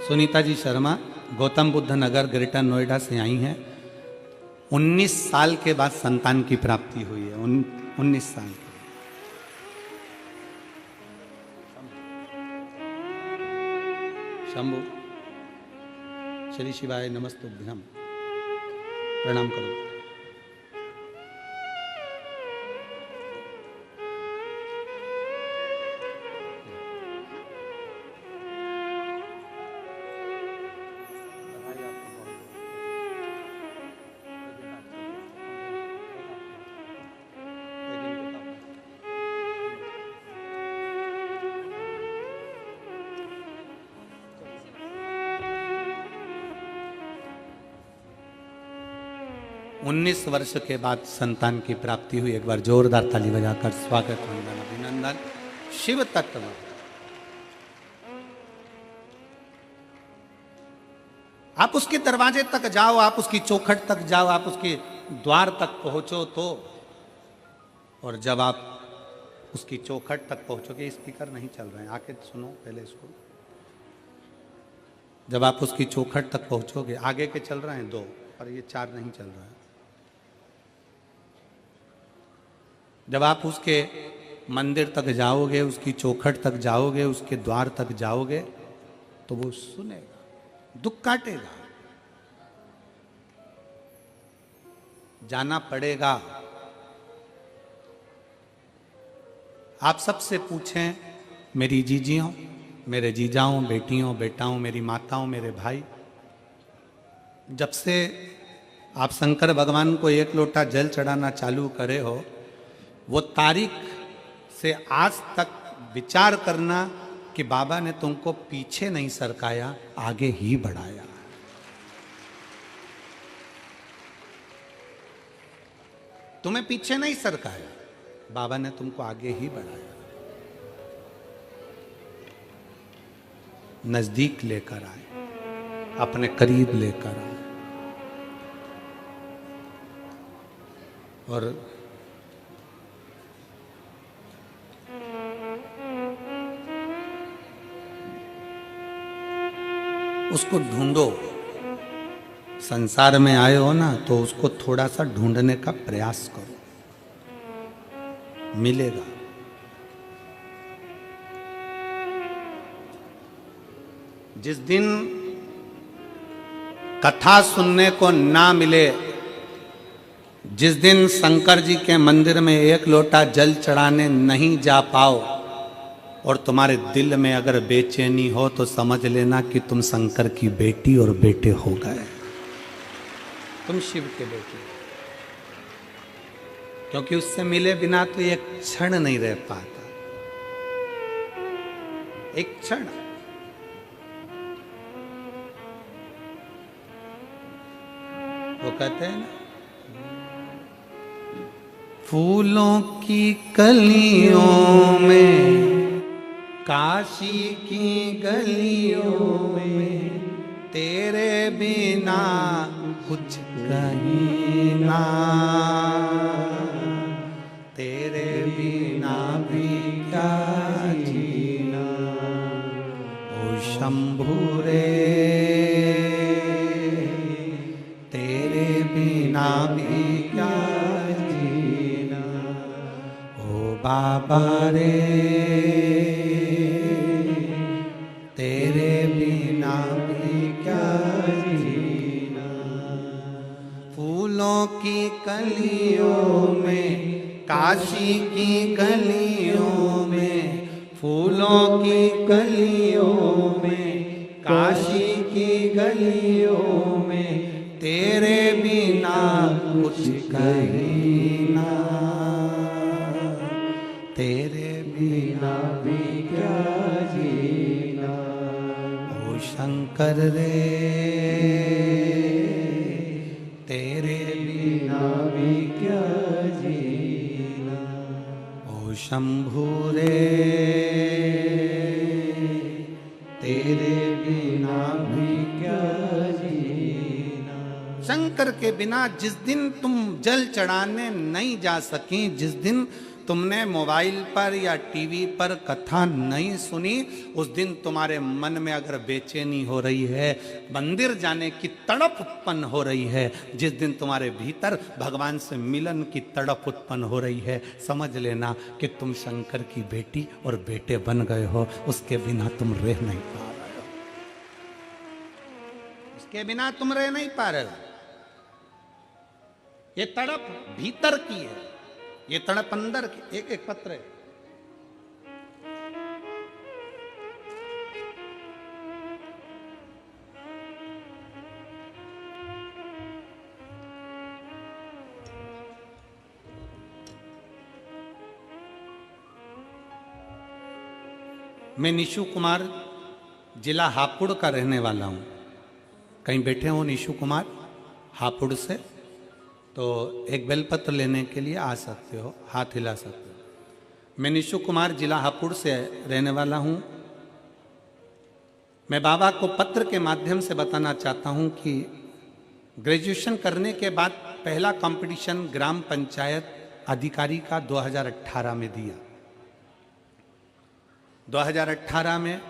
Speaker 1: सुनीता जी शर्मा गौतम बुद्ध नगर ग्रेटर नोएडा से आई हैं। 19 साल के बाद संतान की प्राप्ति हुई है। 19 साल के। शंभु श्री शिवाय नमस्तुभ्यम। प्रणाम करो। उन्नीस वर्ष के बाद संतान की प्राप्ति हुई। एक बार जोरदार ताली बजाकर स्वागत वंदन अभिनंदन। शिव तत्व आप उसके दरवाजे तक जाओ, आप उसकी चौखट तक जाओ, आप उसके द्वार तक पहुंचो तो, और जब आप उसकी चौखट तक पहुंचोगे, स्पीकर नहीं चल रहे हैं, आके सुनो पहले इसको। जब आप उसकी चौखट तक पहुंचोगे, आगे के चल रहे हैं 2 पर ये 4 नहीं चल रहा है। जब आप उसके मंदिर तक जाओगे, उसकी चौखट तक जाओगे, उसके द्वार तक जाओगे, तो वो सुनेगा, दुख काटेगा। जाना पड़ेगा। आप सबसे पूछें, मेरी जीजियों, मेरे जीजाओं, बेटियों, बेटाओं, मेरी माताओं, मेरे भाई, जब से आप शंकर भगवान को एक लोटा जल चढ़ाना चालू करे हो, वो तारीख से आज तक विचार करना कि बाबा ने तुमको पीछे नहीं सरकाया, आगे ही बढ़ाया। तुम्हें पीछे नहीं सरकाया, बाबा ने तुमको आगे ही बढ़ाया, नजदीक लेकर आए, अपने करीब लेकर आए। और उसको ढूंढो। संसार में आए हो ना, तो उसको थोड़ा सा ढूंढने का प्रयास करो, मिलेगा। जिस दिन कथा सुनने को ना मिले, जिस दिन शंकर जी के मंदिर में एक लोटा जल चढ़ाने नहीं जा पाओ, और तुम्हारे दिल में अगर बेचैनी हो, तो समझ लेना कि तुम शंकर की बेटी और बेटे हो गए, तुम शिव के बेटे। क्योंकि उससे मिले बिना तो एक क्षण नहीं रह पाता, एक क्षण। वो कहते हैं ना, फूलों की कलियों में काशी की गलियों में तेरे बिना कुछ कहीं ना, तेरे बिना भी क्या जीना। ओ शंभू रे तेरे बिना भी क्या जीना। ओ बाबा रे तेरे बिना भी क्या जीना। फूलों की कलियों में काशी की गलियों में, फूलों की कलियों में काशी की गलियों में तेरे बिना कुछ कहीं ना, तेरे बिना भी क्या जीना। ओ शंकर रे तेरे बिना भी क्या जीना। ओ शंभू रे तेरे बिना भी क्या जीना। शंकर के बिना जिस दिन तुम जल चढ़ाने नहीं जा सकी, जिस दिन तुमने मोबाइल पर या टीवी पर कथा नहीं सुनी, उस दिन तुम्हारे मन में अगर बेचैनी हो रही है, मंदिर जाने की तड़प उत्पन्न हो रही है, जिस दिन तुम्हारे भीतर भगवान से मिलन की तड़प उत्पन्न हो रही है, समझ लेना कि तुम शंकर की बेटी और बेटे बन गए हो। उसके बिना तुम रह नहीं पा रहे हो, उसके बिना तुम रह नहीं पा रहे हो। ये तड़प भीतर की है, ये तड़प अंदर की। एक एक पत्र है, मैं निशु कुमार जिला हापुड़ का रहने वाला हूं। कहीं बैठे हो निशु कुमार हापुड़ से, तो एक बेलपत्र लेने के लिए आ सकते हो, हाथ हिला सकते हो। मैं निशु कुमार जिला हापुड़ से रहने वाला हूं। मैं बाबा को पत्र के माध्यम से बताना चाहता हूं कि ग्रेजुएशन करने के बाद पहला कंपटीशन ग्राम पंचायत अधिकारी का 2018 में दिया। 2018 में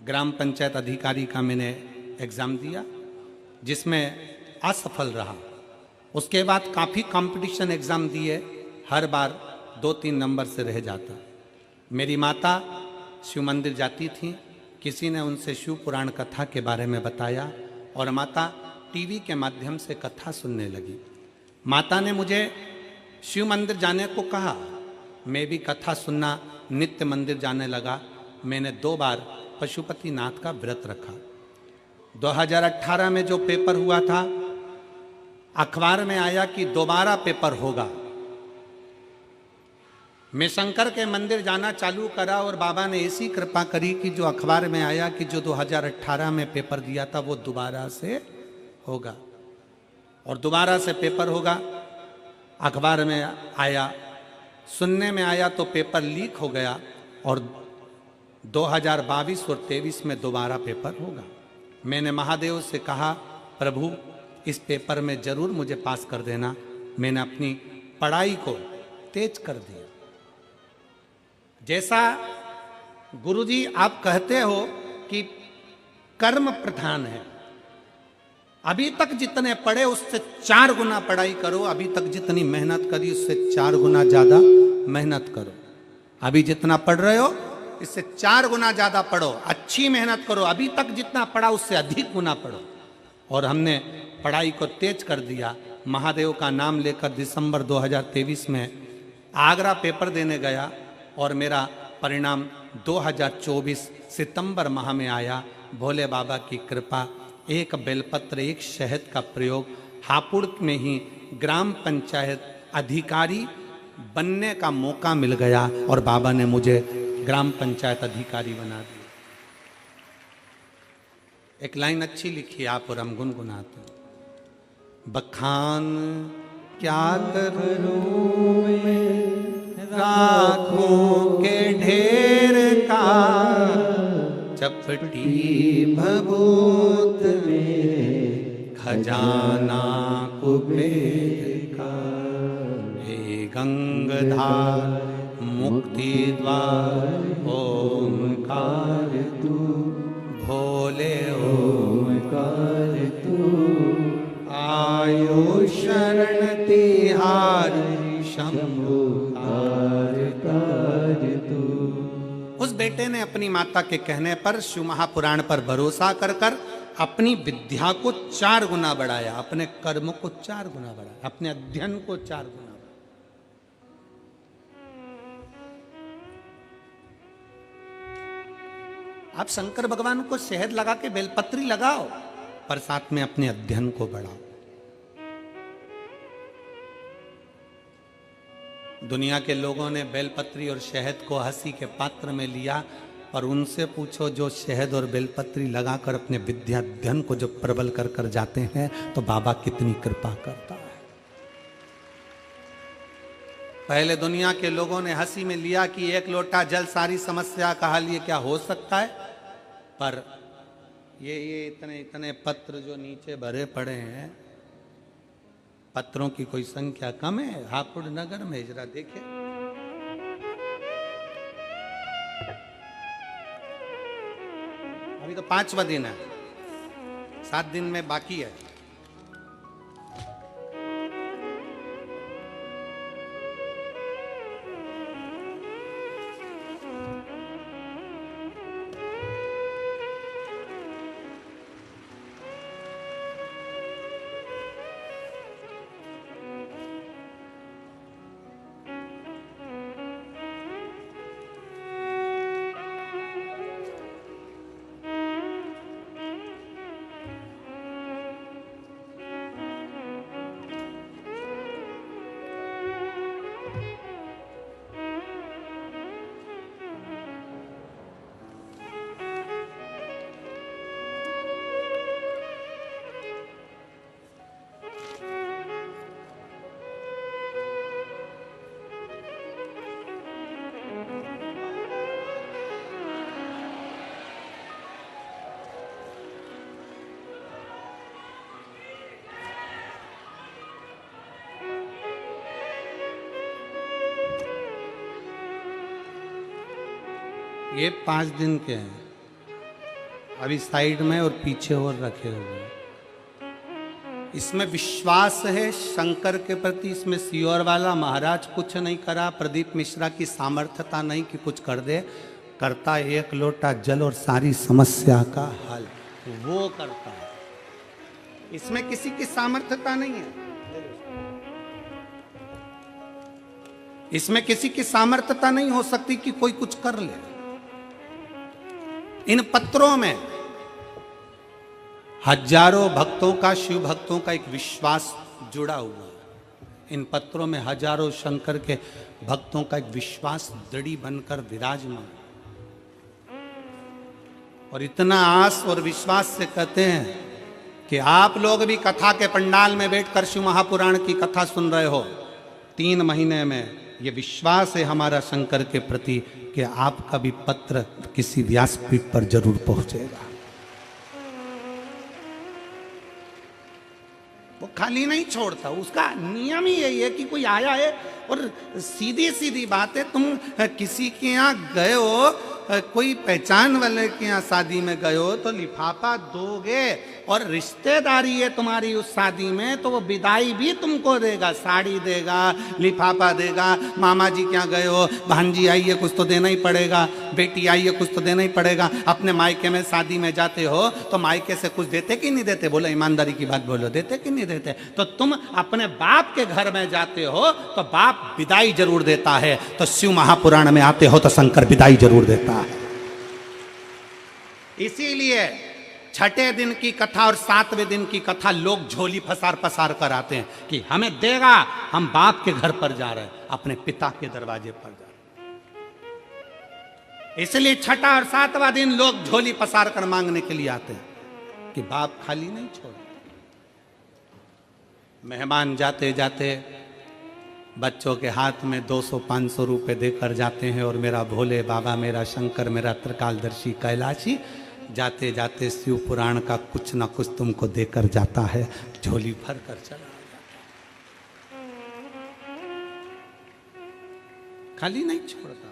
Speaker 1: ग्राम पंचायत अधिकारी का मैंने एग्ज़ाम दिया, जिसमें असफल रहा। उसके बाद काफ़ी कंपटीशन एग्ज़ाम दिए, हर बार 2-3 नंबर से रह जाता। मेरी माता शिव मंदिर जाती थी, किसी ने उनसे शिव पुराण कथा के बारे में बताया और माता टीवी के माध्यम से कथा सुनने लगी। माता ने मुझे शिव मंदिर जाने को कहा, मैं भी कथा सुनना नित्य मंदिर जाने लगा। मैंने 2 बार पशुपतिनाथ का व्रत रखा। 2018 में जो पेपर हुआ था, अखबार में आया कि दोबारा पेपर होगा। मैं शंकर के मंदिर जाना चालू करा और बाबा ने ऐसी कृपा करी कि जो अखबार में आया कि जो 2018 में पेपर दिया था वो दोबारा से होगा, और दोबारा से पेपर होगा। अखबार में आया, सुनने में आया तो पेपर लीक हो गया और 2022 और 23 में दोबारा पेपर होगा। मैंने महादेव से कहा, प्रभु इस पेपर में जरूर मुझे पास कर देना। मैंने अपनी पढ़ाई को तेज कर दिया। जैसा गुरुजी आप कहते हो कि कर्म प्रधान है, अभी तक जितने पढ़े उससे 4 गुना पढ़ाई करो। अभी तक जितनी मेहनत करी उससे 4 गुना ज्यादा मेहनत करो। अभी जितना पढ़ रहे हो इससे 4 गुना ज्यादा पढ़ो, अच्छी मेहनत करो। अभी तक जितना पढ़ा उससे अधिक गुना पढ़ो। और हमने पढ़ाई को तेज कर दिया। महादेव का नाम लेकर दिसंबर 2023 में आगरा पेपर देने गया और मेरा परिणाम 2024 सितंबर माह में आया। भोले बाबा की कृपा, एक बेलपत्र, एक शहद का प्रयोग, हापुड़ में ही ग्राम पंचायत अधिकारी बनने का मौका मिल गया और बाबा ने मुझे ग्राम पंचायत अधिकारी बना दिया। एक लाइन अच्छी लिखी आप और हम गुनगुनाते हैं। बखान क्या करूं मैं राखों के ढेर का, कपटी भभूत में खजाना कुबेर का। हे गंगाधार मुक्ति द्वार ओमकार तू, भोले ओमकार तू। आयो शरण तिहार शंभु तार तार तू। उस बेटे ने अपनी माता के कहने पर शिव महापुराण पर भरोसा कर कर अपनी विद्या को 4 गुना बढ़ाया, अपने कर्म को 4 गुना बढ़ाया, अपने अध्ययन को 4 गुना। आप शंकर भगवान को शहद लगा के बेलपत्री लगाओ, पर साथ में अपने अध्ययन को बढ़ाओ। दुनिया के लोगों ने बेलपत्री और शहद को हंसी के पात्र में लिया, और उनसे पूछो जो शहद और बेलपत्री लगाकर अपने विद्या अध्ययन को जब प्रबल कर कर जाते हैं तो बाबा कितनी कृपा करता है। पहले दुनिया के लोगों ने हंसी में लिया कि 1 लोटा जल सारी समस्या का हल, ये क्या हो सकता है। पर ये इतने इतने पत्र जो नीचे भरे पड़े हैं, पत्रों की कोई संख्या कम है हापुड़ नगर में। जरा देखिए, अभी तो 5वां दिन है, 7 दिन में बाकी है। ये 5 दिन के हैं, अभी साइड में और पीछे और रखे हुए हैं। इसमें विश्वास है शंकर के प्रति, इसमें सियोर वाला महाराज कुछ नहीं करा, प्रदीप मिश्रा की सामर्थ्यता नहीं कि कुछ कर दे, करता 1 लोटा जल और सारी समस्या का हल वो करता है। इसमें किसी की सामर्थ्यता नहीं है, इसमें किसी की सामर्थ्यता नहीं हो सकती कि कोई कुछ कर ले। इन पत्रों में हजारों भक्तों का, शिव भक्तों का एक विश्वास जुड़ा हुआ है। इन पत्रों में हजारों शंकर के भक्तों का एक विश्वास दृढ़ बनकर विराजमान, और इतना आस और विश्वास से कहते हैं कि आप लोग भी कथा के पंडाल में बैठकर शिव महापुराण की कथा सुन रहे हो। 3 महीने में ये विश्वास है हमारा शंकर के प्रति कि आपका भी पत्र किसी व्यासपीठ पर जरूर पहुंचेगा। वो खाली नहीं छोड़ता, उसका नियम ही यही है कि कोई आया है। और सीधी सीधी बात है, तुम किसी के यहाँ गए हो, कोई पहचान वाले के यहाँ शादी में गए हो तो लिफाफा दोगे, और रिश्तेदारी है तुम्हारी उस शादी में तो वो विदाई भी तुमको देगा, साड़ी देगा, लिफाफा देगा। मामा जी के यहाँ गए हो, भांजी आई है, कुछ तो देना ही पड़ेगा, बेटी आई है, कुछ तो देना ही पड़ेगा। अपने मायके में शादी में जाते हो तो मायके से कुछ देते कि नहीं देते? बोलो ईमानदारी की बात बोलो, देते कि नहीं देते? तो तुम अपने बाप के घर में जाते हो तो बाप विदाई जरूर देता है, तो शिव महापुराण में आते हो तो शंकर विदाई जरूर देता है। इसीलिए छठे दिन की कथा और 7वें दिन की कथा लोग झोली फसार पसार कर आते हैं कि हमें देगा, हम बाप के घर पर जा रहे हैं, अपने पिता के दरवाजे पर जा रहे हैं। इसलिए छठा और 7वां दिन लोग झोली पसार कर मांगने के लिए आते हैं कि बाप खाली नहीं छोड़। मेहमान जाते जाते बच्चों के हाथ में 200-500 रुपए देकर जाते हैं, और मेरा भोले बाबा, मेरा शंकर, मेरा त्रिकालदर्शी कैलाशी जाते जाते शिव पुराण का कुछ ना कुछ तुमको देकर जाता है, झोली भर कर चला जाता, खाली नहीं छोड़ता।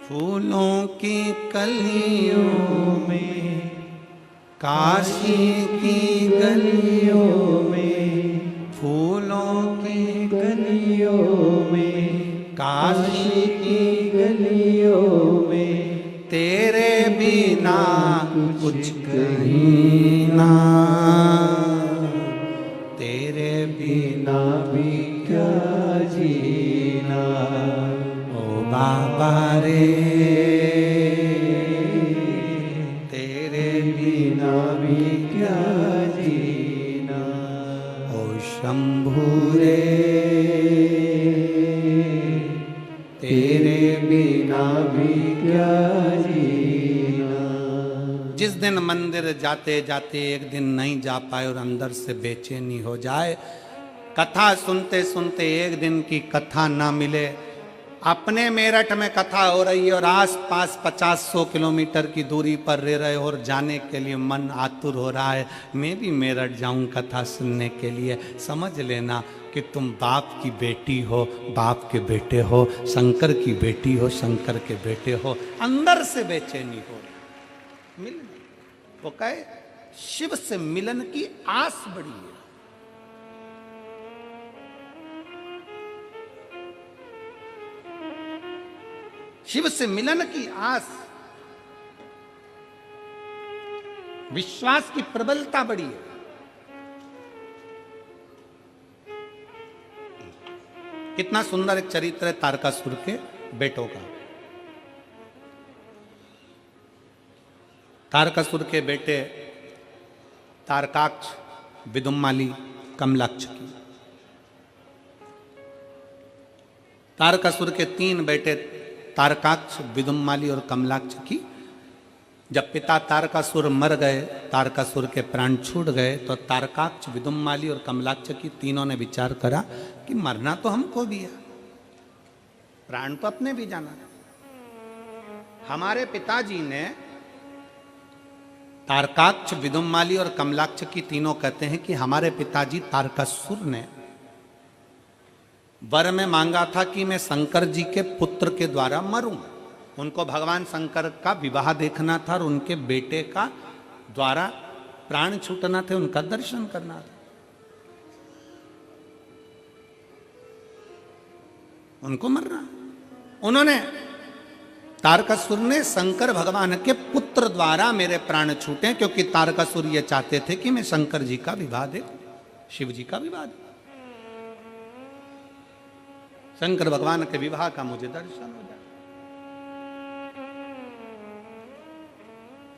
Speaker 1: फूलों की कलियों में, काशी की गलियों में, फूलों की गलियों में, काशी की गलियों में, तेरे बिना कुछ कहीं ना, तेरे बिना भी क्या जीना। ओ बाबा रे, तेरे बिना भी क्या जीना। ओ शंभू रे, तेरे बिना भी क्या जीना। जिस दिन मंदिर जाते जाते एक दिन नहीं जा पाए और अंदर से बेचैनी हो जाए, कथा सुनते सुनते एक दिन की कथा ना मिले, अपने मेरठ में कथा हो रही है और आस पास 50-100 किलोमीटर की दूरी पर रह रहे हो और जाने के लिए मन आतुर हो रहा है, मैं भी मेरठ जाऊं कथा सुनने के लिए, समझ लेना कि तुम बाप की बेटी हो, बाप के बेटे हो, शंकर की बेटी हो, शंकर के बेटे हो। अंदर से बेचैनी हो मिल नहीं। वो कहे शिव से मिलन की आस बड़ी है। शिव से मिलन की आस, विश्वास की प्रबलता बड़ी है। कितना सुंदर एक चरित्र है तारकासुर के बेटों का। तारकासुर के बेटे तारकाक्ष, विदुम्माली, कमलाक्ष की। तारकासुर के 3 बेटे तारकाक्ष, विदुम्माली और कमलाक्ष की। जब पिता तारकासुर मर गए, तारकासुर के प्राण छूट गए, तो तारकाक्ष, विदुम्माली और कमलाक्ष की तीनों ने विचार करा कि मरना तो हमको भी है, प्राण तो अपने भी जाना है। हमारे पिताजी ने, तारकाक्ष, विदुम्माली और कमलाक्ष की तीनों कहते हैं कि हमारे पिताजी तारकासुर ने वर में मांगा था कि मैं शंकर जी के पुत्र के द्वारा मरूं। उनको भगवान शंकर का विवाह देखना था और उनके बेटे का द्वारा प्राण छूटना थे, उनका दर्शन करना था। उनको मरना, उन्होंने, तारकासुर ने शंकर भगवान के पुत्र द्वारा मेरे प्राण छूटे, क्योंकि तारकासुर ये चाहते थे कि मैं शंकर जी का विवाह दे, शिव जी का विवाह दे, शंकर भगवान के विवाह का मुझे दर्शन हो जाए।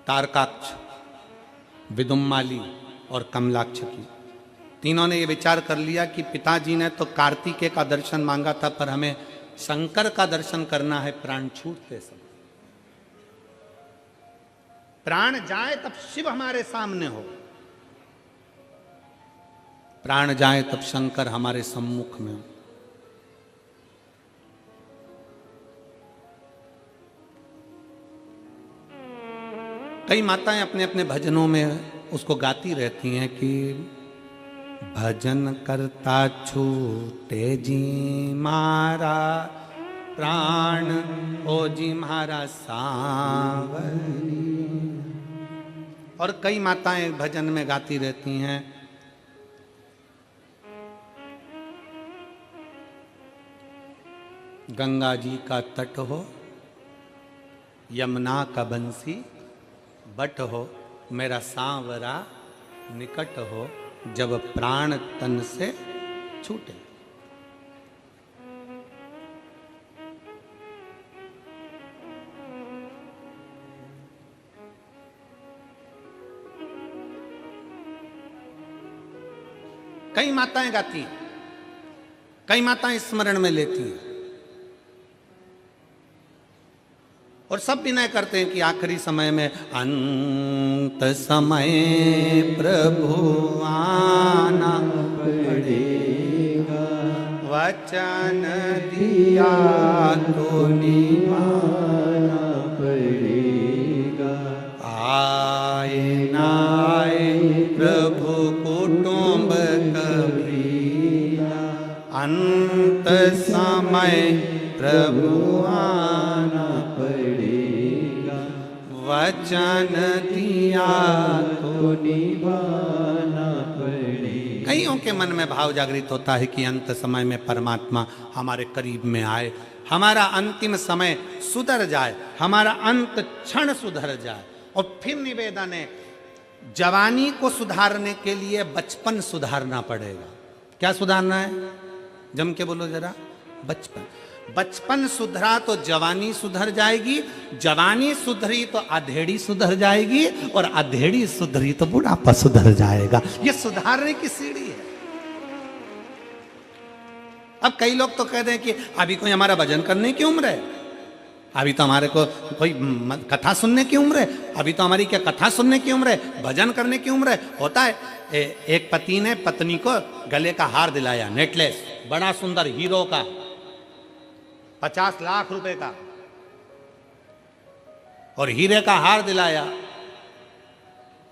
Speaker 1: तारकाक्ष, विदुम्माली और कमलाक्ष की तीनों ने यह विचार कर लिया कि पिताजी ने तो कार्तिकेय का दर्शन मांगा था, पर हमें शंकर का दर्शन करना है प्राण छूटते समय। प्राण जाए तब शिव हमारे सामने हो, प्राण जाए तब शंकर हमारे सम्मुख में हो। कई माताएं अपने अपने भजनों में उसको गाती रहती हैं कि भजन करता छूटे जी मारा प्राण, ओ जी मारा सांवरी। और कई माताएं भजन में गाती रहती हैं गंगा जी का तट हो, यमुना का बंसी बट हो, मेरा सांवरा निकट हो, जब प्राण तन से छूटे। कई माताएं गाती हैं, कई माताएं स्मरण में लेती हैं, और सब विनय करते हैं कि आखिरी समय में अंत समय प्रभु आना पड़ेगा, वचन दिया तो निभाना पड़ेगा। अंत समय प्रभु आना
Speaker 2: पड़ेगा,
Speaker 1: वचन दिया
Speaker 2: तो निभाना पड़ेगा।
Speaker 1: कईयों के मन में भाव जागृत होता है कि अंत समय में परमात्मा हमारे करीब में आए, हमारा अंतिम समय सुधर जाए, हमारा अंत क्षण सुधर जाए। और फिर निवेदन है, जवानी को सुधारने के लिए बचपन सुधारना पड़ेगा। क्या सुधारना है? जम के बोलो जरा। बचपन। बचपन सुधरा तो जवानी सुधर जाएगी, जवानी सुधरी तो अधेड़ी सुधर जाएगी, और अधेड़ी सुधरी तो बुढ़ापा सुधर जाएगा। ये सुधारने की सीढ़ी है। अब कई लोग तो कहते हैं कि अभी कोई हमारा भजन करने की उम्र है, अभी तो हमारे को कोई कथा सुनने की उम्र है, अभी तो हमारी क्या कथा सुनने की उम्र है, भजन करने की उम्र है। होता है एक पति ने पत्नी को गले का हार दिलाया, नेकलेस, बड़ा सुंदर हीरो का, 50 लाख रुपए का, और हीरे का हार दिलाया।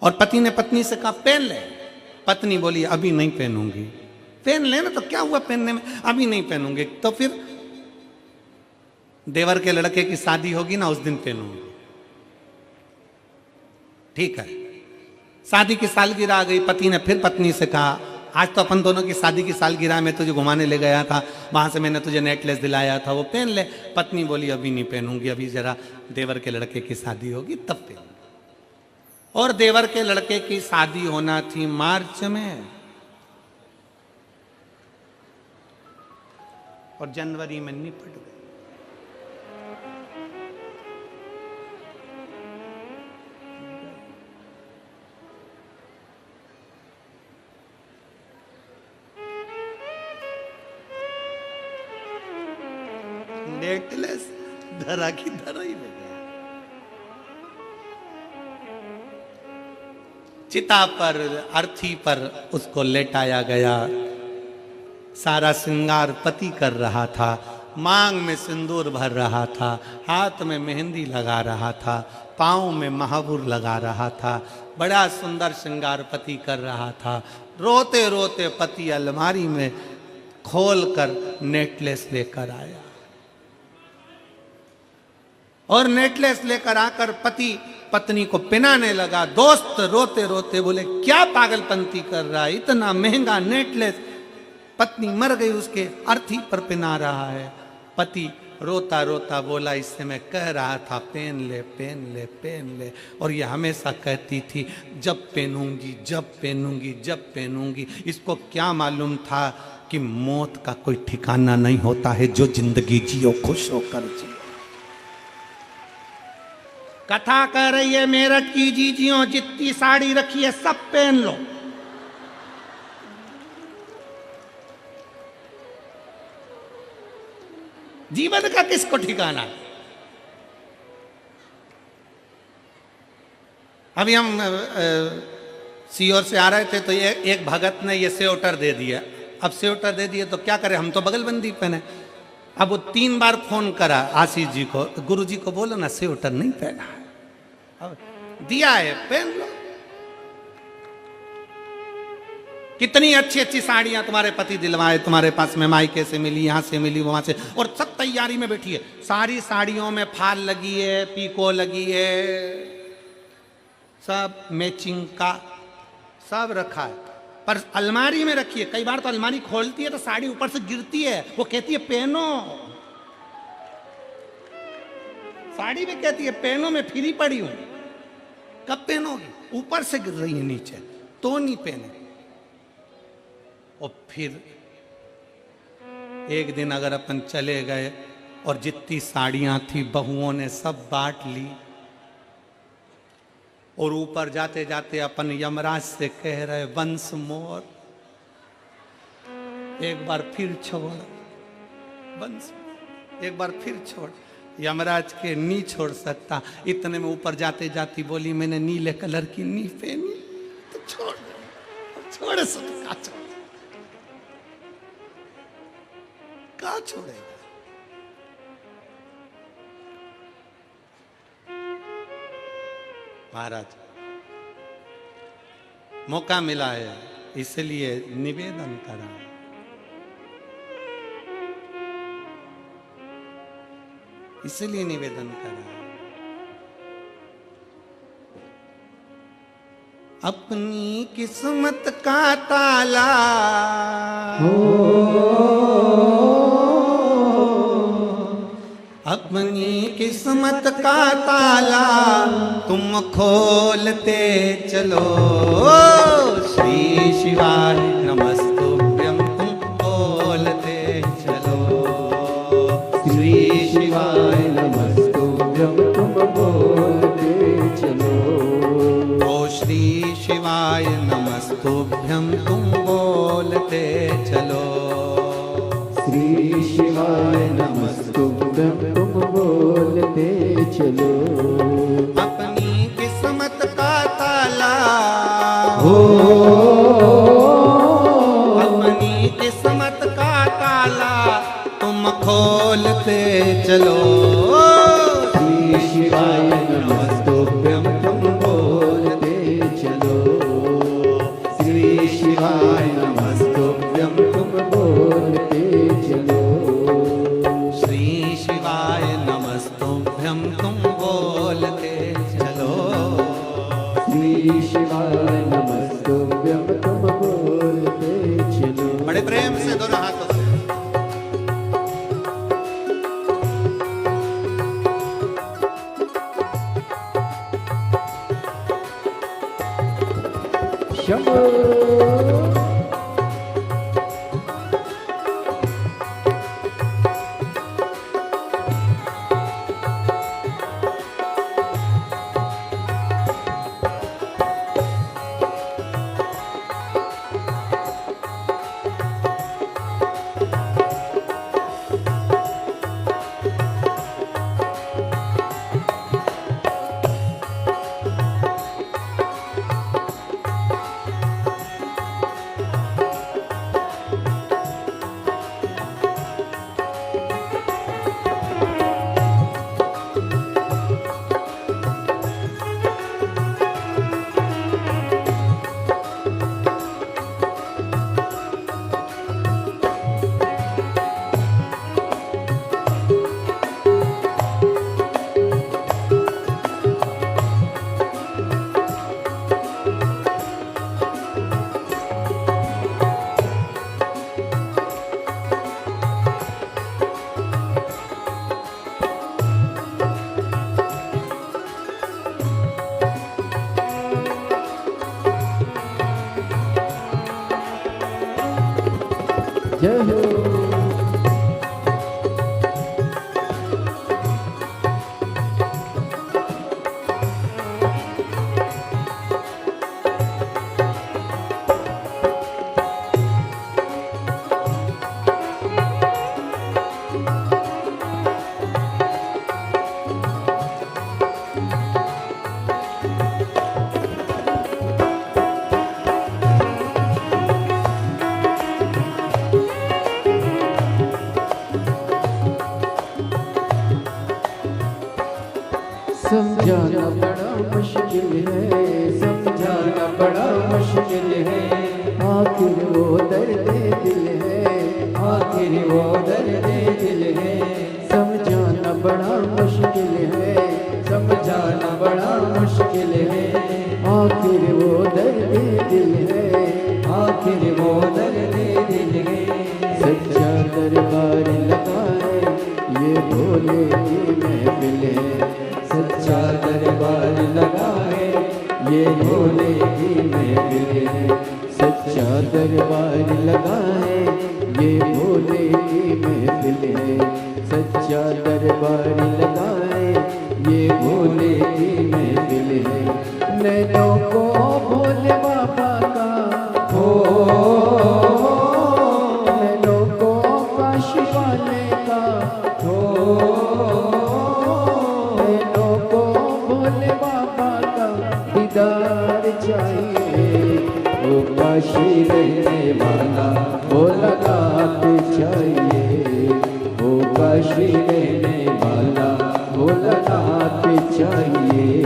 Speaker 1: और पति ने पत्नी से कहा पहन ले। पत्नी बोली अभी नहीं पहनूंगी। पहन ले ना, तो क्या हुआ पहनने में, अभी नहीं पहनूंगी। तो फिर देवर के लड़के की शादी होगी ना, उस दिन पहनूंगी। ठीक है, शादी की सालगिरह आ गई। पति ने फिर पत्नी से कहा आज तो अपन दोनों की शादी की सालगिरह में तुझे घुमाने ले गया था, वहां से मैंने तुझे नेकलेस दिलाया था, वो पहन ले। पत्नी बोली अभी नहीं पहनूंगी, अभी जरा देवर के लड़के की शादी होगी तब पहनूंगी। और देवर के लड़के की शादी होना थी मार्च में, और जनवरी में निपट गई। नेकलेस धरा की धरा ही में गया। चिता पर, अर्थी पर उसको लेटाया गया। सारा श्रृंगार पति कर रहा था, मांग में सिंदूर भर रहा था, हाथ में मेहंदी लगा रहा था, पाँव में महावुर लगा रहा था। बड़ा सुंदर श्रृंगार पति कर रहा था। रोते रोते पति अलमारी में खोलकर नेकलेस लेकर आया, और नेकलेस लेकर आकर पति पत्नी को पहनाने लगा। दोस्त रोते रोते बोले क्या पागलपंती कर रहा है, इतना महंगा नेकलेस। पत्नी मर गई, उसके अर्थी पर पहना रहा है। पति रोता रोता बोला इससे मैं कह रहा था पहन ले पहन ले पहन ले, और ये हमेशा कहती थी जब पहनूंगी जब पहनूंगी जब पहनूंगी। इसको क्या मालूम था कि मौत का कोई ठिकाना नहीं होता है, जो जिंदगी जियो खुश होकर जियो। कथा कर रही है मेरठ की जीजियों, जितनी साड़ी रखी है सब पहन लो। जीवन का किसको ठिकाना। अभी हम सीओर से आ रहे थे तो एक भगत ने ये स्वेटर दे दिया। अब स्वेटर दे दिए तो क्या करें, हम तो बगलबंदी पहने। अब वो 3 बार फोन करा आशीष जी को, गुरु जी को बोलो ना स्वेटर नहीं पहना है। अब दिया है पहन लो। कितनी अच्छी अच्छी साड़ियां तुम्हारे पति दिलवाए, तुम्हारे पास में मायके से मिली, यहां से मिली, वहां से, और सब तैयारी में बैठी है। सारी साड़ियों में फाल लगी है, पीको लगी है, सब मैचिंग का सब रखा है, पर अलमारी में रखी है। कई बार तो अलमारी खोलती है तो साड़ी ऊपर से गिरती है, वो कहती है पहनो। साड़ी में कहती है पहनो, मैं फ्री पड़ी हूं, कब पहनोगी, ऊपर से गिर रही है नीचे तो नहीं पहने। और फिर एक दिन अगर अपन चले गए और जितनी साड़ियां थी बहुओं ने सब बांट ली, और ऊपर जाते जाते अपन यमराज से कह रहे वंस मोर, एक बार फिर छोड़, वंस एक बार फिर छोड़। यमराज के नी छोड़ सकता। इतने में ऊपर जाते जाती बोली मैंने नीले कलर की नी पहनी, तो छोड़ छोड़ सकता, छोड़ क्या छोड़ेगा। महाराज मौका मिला है इसलिए निवेदन करा। इसलिए निवेदन करा। अपनी किस्मत का ताला अपनी किस्मत का ताला तुम खोलते चलो। श्री शिवाय नमस्तुभ्यं तुम खोलते चलो।
Speaker 2: श्री शिवाय नमस्तुभ्यं तुम बोलते चलो।
Speaker 1: ओ श्री शिवाय नमस्तुभ्यं तुम बोलते चलो।
Speaker 2: श्री शिवाय नमस्तुभ्यं तुम बोलते चलो।
Speaker 1: अपनी किस्मत का ताला अपनी किस्मत का ताला तुम खोलते चलो।
Speaker 2: श्री शिवाय नमस्तुभ्यं तुम बोलते चलो। श्री शिवाय नमस्तुभ्यं तुम बोलते चलो।
Speaker 1: श्री शिवाय नमस्तुभ्यं तुम बोलते चलो।
Speaker 2: श्री शिवाय नमस्तुभ्यं तुम बोलते चलो।
Speaker 1: बड़े प्रेम से दोनों हाथों से
Speaker 2: शंभो। जय हो। समझाना बड़ा मुश्किल है, समझाना बड़ा मुश्किल है। आखिर वो दर्द दिल है, आखिर वो दर्द दिल है। समझाना बड़ा मुश्किल है, समझाना बड़ा मुश्किल है। आखिर वो दर्द दिल है, आखिर वो दर्द दिल है। सच्चा दरबार लगा है, ये भोले की महफिल है। सच्चा दरबार लगा है, ये भोले की महफिल है। सच्चा दरबार लगा है, ये भोले की महफिल है। सच्चा दरबार लगा है, ये भोले की महफिल है। नैनों को भोले बाबा का हो, नैनों को काशी वाले का हो, दीदार चाहिए। वो काशी रहने वाला वो लगात चाहिए। वो काशी रहने वाला वो लगात चाहिए।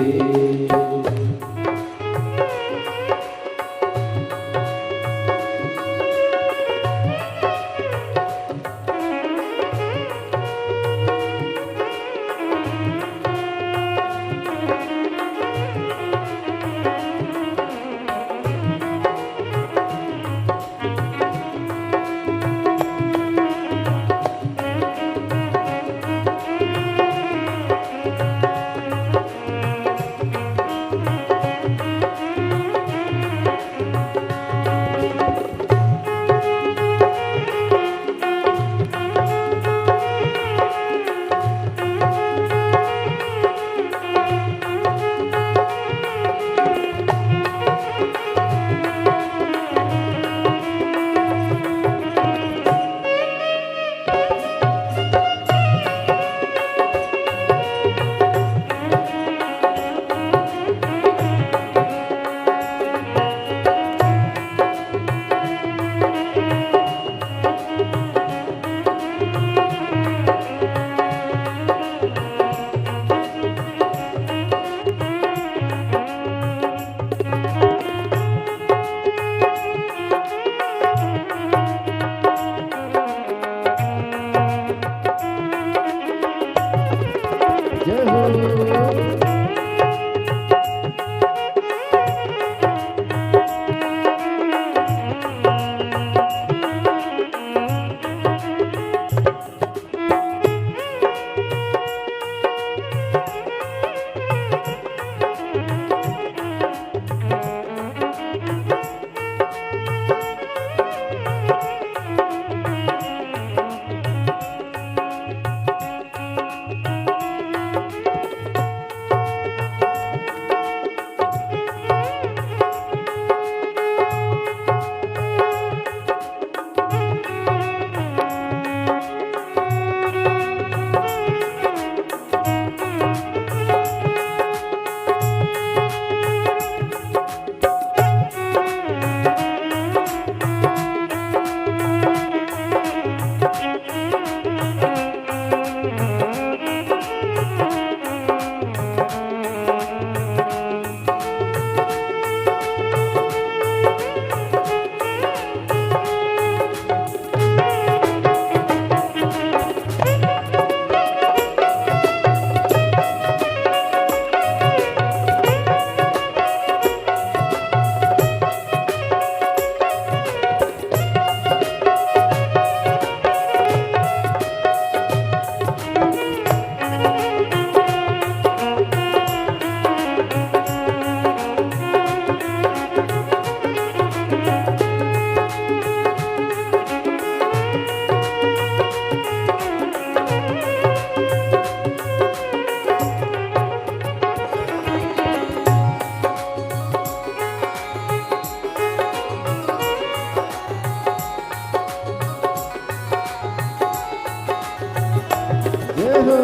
Speaker 2: हो।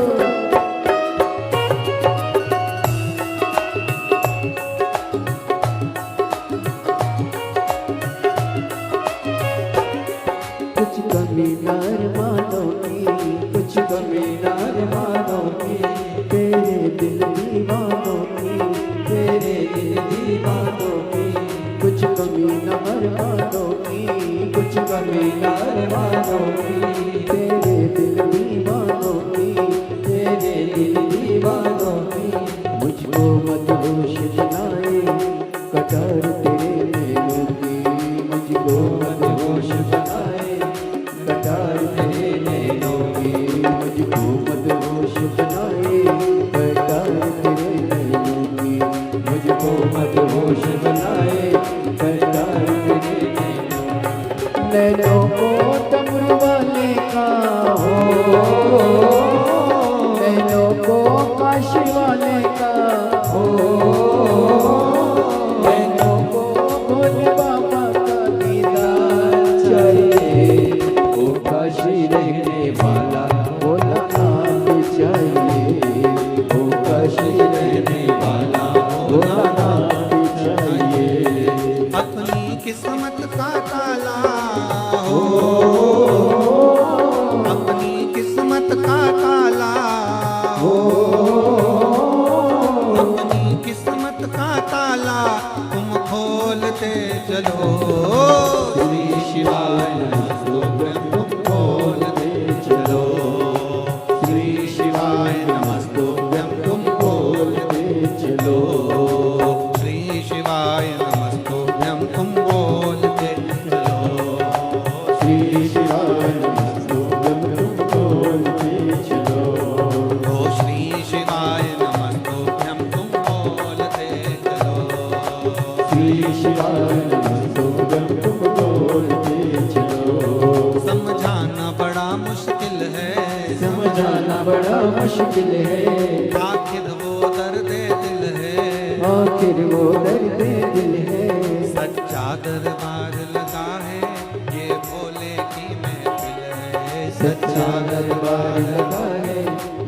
Speaker 2: कुछ कमी नार मानो की, कुछ कमी नार मानो की, तेरे दिल दीवानों की, तेरे दिल दीवानों की। कुछ कमी नार मानो की, कुछ कमी नार मानो की, तेरे दिल दीवानों की, तेरे दिल दीवानों की। मुझको मदहोश बनाए कटार तेरे नैनों की, मुझको मदहोश बनाए कटार तेरे नैनों की, मुझको मदहोश बनाए कटार तेरे नैनों की, मुझको मदहोश बनाए कटार तेरे नैनों। नैनों को डमरू वाले का हो, नैनों को काशी वाले का हो, नैनों को भोले बाबा का दीदार चाहिए। वो काशी रहने वाला भोलानाथ चाहिए, वो काशी रहने वाला भोलानाथ चाहिए।
Speaker 1: अपनी किस्मत का ताला हो, अपनी किस्मत का ताला हो, अपनी किस्मत का ताला तुम खोलते चलो।
Speaker 2: श्री शिवाय नमस्तुभ्यं तुम खोलते चलो, श्री शिवाय नमस्तुभ्यं तुम खोलते चलो,
Speaker 1: श्री शिवाय नमस्तुभ्यं तुम बोलते चलो।
Speaker 2: श्री शिवाय नमस्तुभ्यं तुम खोलते चलो,
Speaker 1: ओ श्री शिवाय नमस्तुभ्यं तुम बोलते चलो।
Speaker 2: श्री शिवाय नमस्तुभ्यं तुम खोलते चलो।
Speaker 1: समझाना बड़ा मुश्किल है,
Speaker 2: समझाना बड़ा मुश्किल है,
Speaker 1: आखिर वो दर्द दिल है,
Speaker 2: आखिर वो दर्द दिल है।
Speaker 1: सच्चा दरबार लगा है, ये भोले की महफिल है।
Speaker 2: सच्चा दरबार लगा है,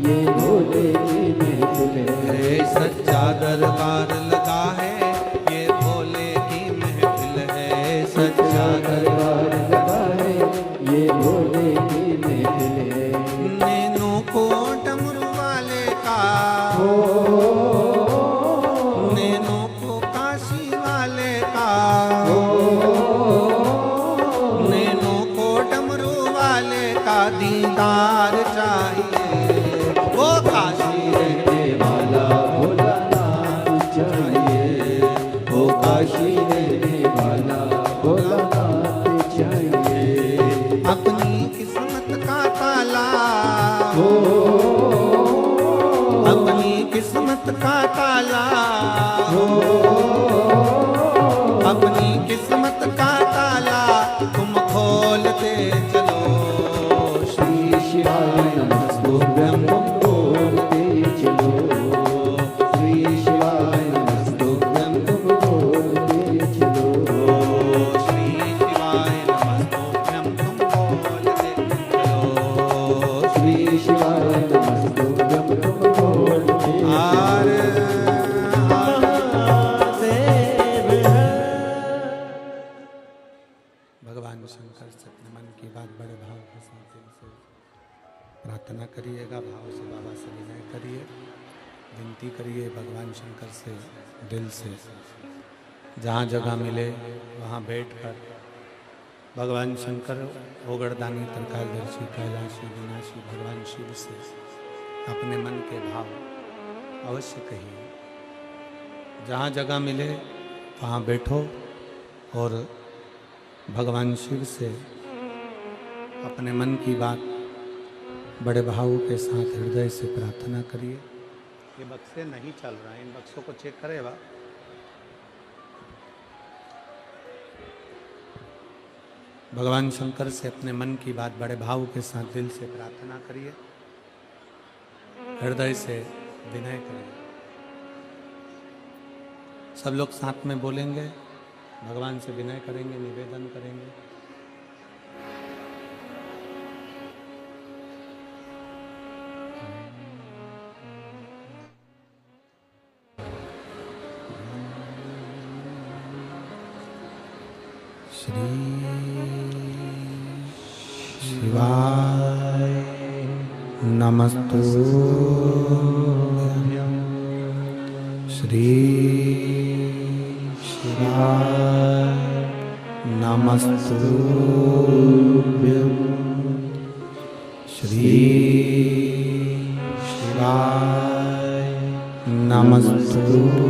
Speaker 2: ये भोले की महफिल है।
Speaker 1: सच्चा दरबार लगा है, ये भोले की महफिल है।
Speaker 2: सच्चा दरबार लगा है, ये भोले की महफिल है।
Speaker 1: नैनों को डमरू वाले का
Speaker 2: हो,
Speaker 1: नैनों को काशी वाले का, नैनों को डमरू वाले का दीदार चाहिए। वो काशी
Speaker 2: रहने वाला भोलानाथ चाहिए, वो काशी रहने वाला भोलानाथ चाहिए।
Speaker 1: अपनी किस्मत का ताला
Speaker 2: हो,
Speaker 1: अपनी किस्मत का ताला
Speaker 2: हो,
Speaker 1: अपनी किस्मत का ताला तुम खोलते चलो।
Speaker 2: श्री शिवाय नमस्तुभ्यं तुम बोलते चलो, श्री शिवाय नमस्तुभ्यं तुम बोलते चलो,
Speaker 1: श्री शिवाय नमस्तुभ्यं तुम बोलते चलो।
Speaker 2: श्री शिवाय नमस्तुभ्यं तुम बोलते
Speaker 1: आर भगवान शंकर से अपने मन की बात बड़े भाव के साथ दिल से प्रार्थना करिएगा, भाव से बाबा से विनय करिए, विनती करिए भगवान शंकर से दिल से। जहाँ जगह मिले वहाँ बैठकर भगवान शंकर, ओगड़दानी, त्रिकालदर्शी, कैलाशी, विनाशी भगवान शिव से अपने मन के भाव अवश्य कहिए। जहाँ जगह मिले वहाँ बैठो और भगवान शिव से अपने मन की बात बड़े भावों के साथ हृदय से प्रार्थना करिए। ये बक्से नहीं चल रहा है, इन बक्सों को चेक करेगा। भगवान शंकर से अपने मन की बात बड़े भाव के साथ दिल से प्रार्थना करिए, हृदय से विनय करिए। सब लोग साथ में बोलेंगे, भगवान से विनय करेंगे, निवेदन करेंगे। श्री शिवाय नमस्तुभ्यं। श्री शिवाय नमस्तुभ्यं। श्री शिवाय नमस्तुभ्यं।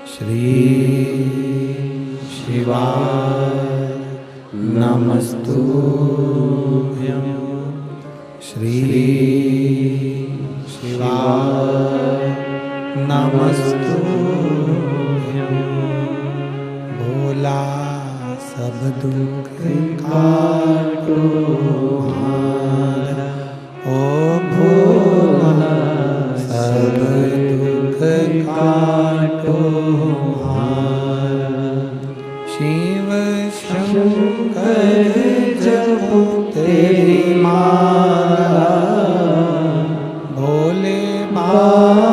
Speaker 1: श्री शिवाय नमस्तुभ्यं। श्री शिवाय नमस्तुभ्यं। भोला सब दुख काटो हमारा, ओ भोला सब दुख काटो हमारा। शिव शंकर जपो तेरी माला, भोले बाबा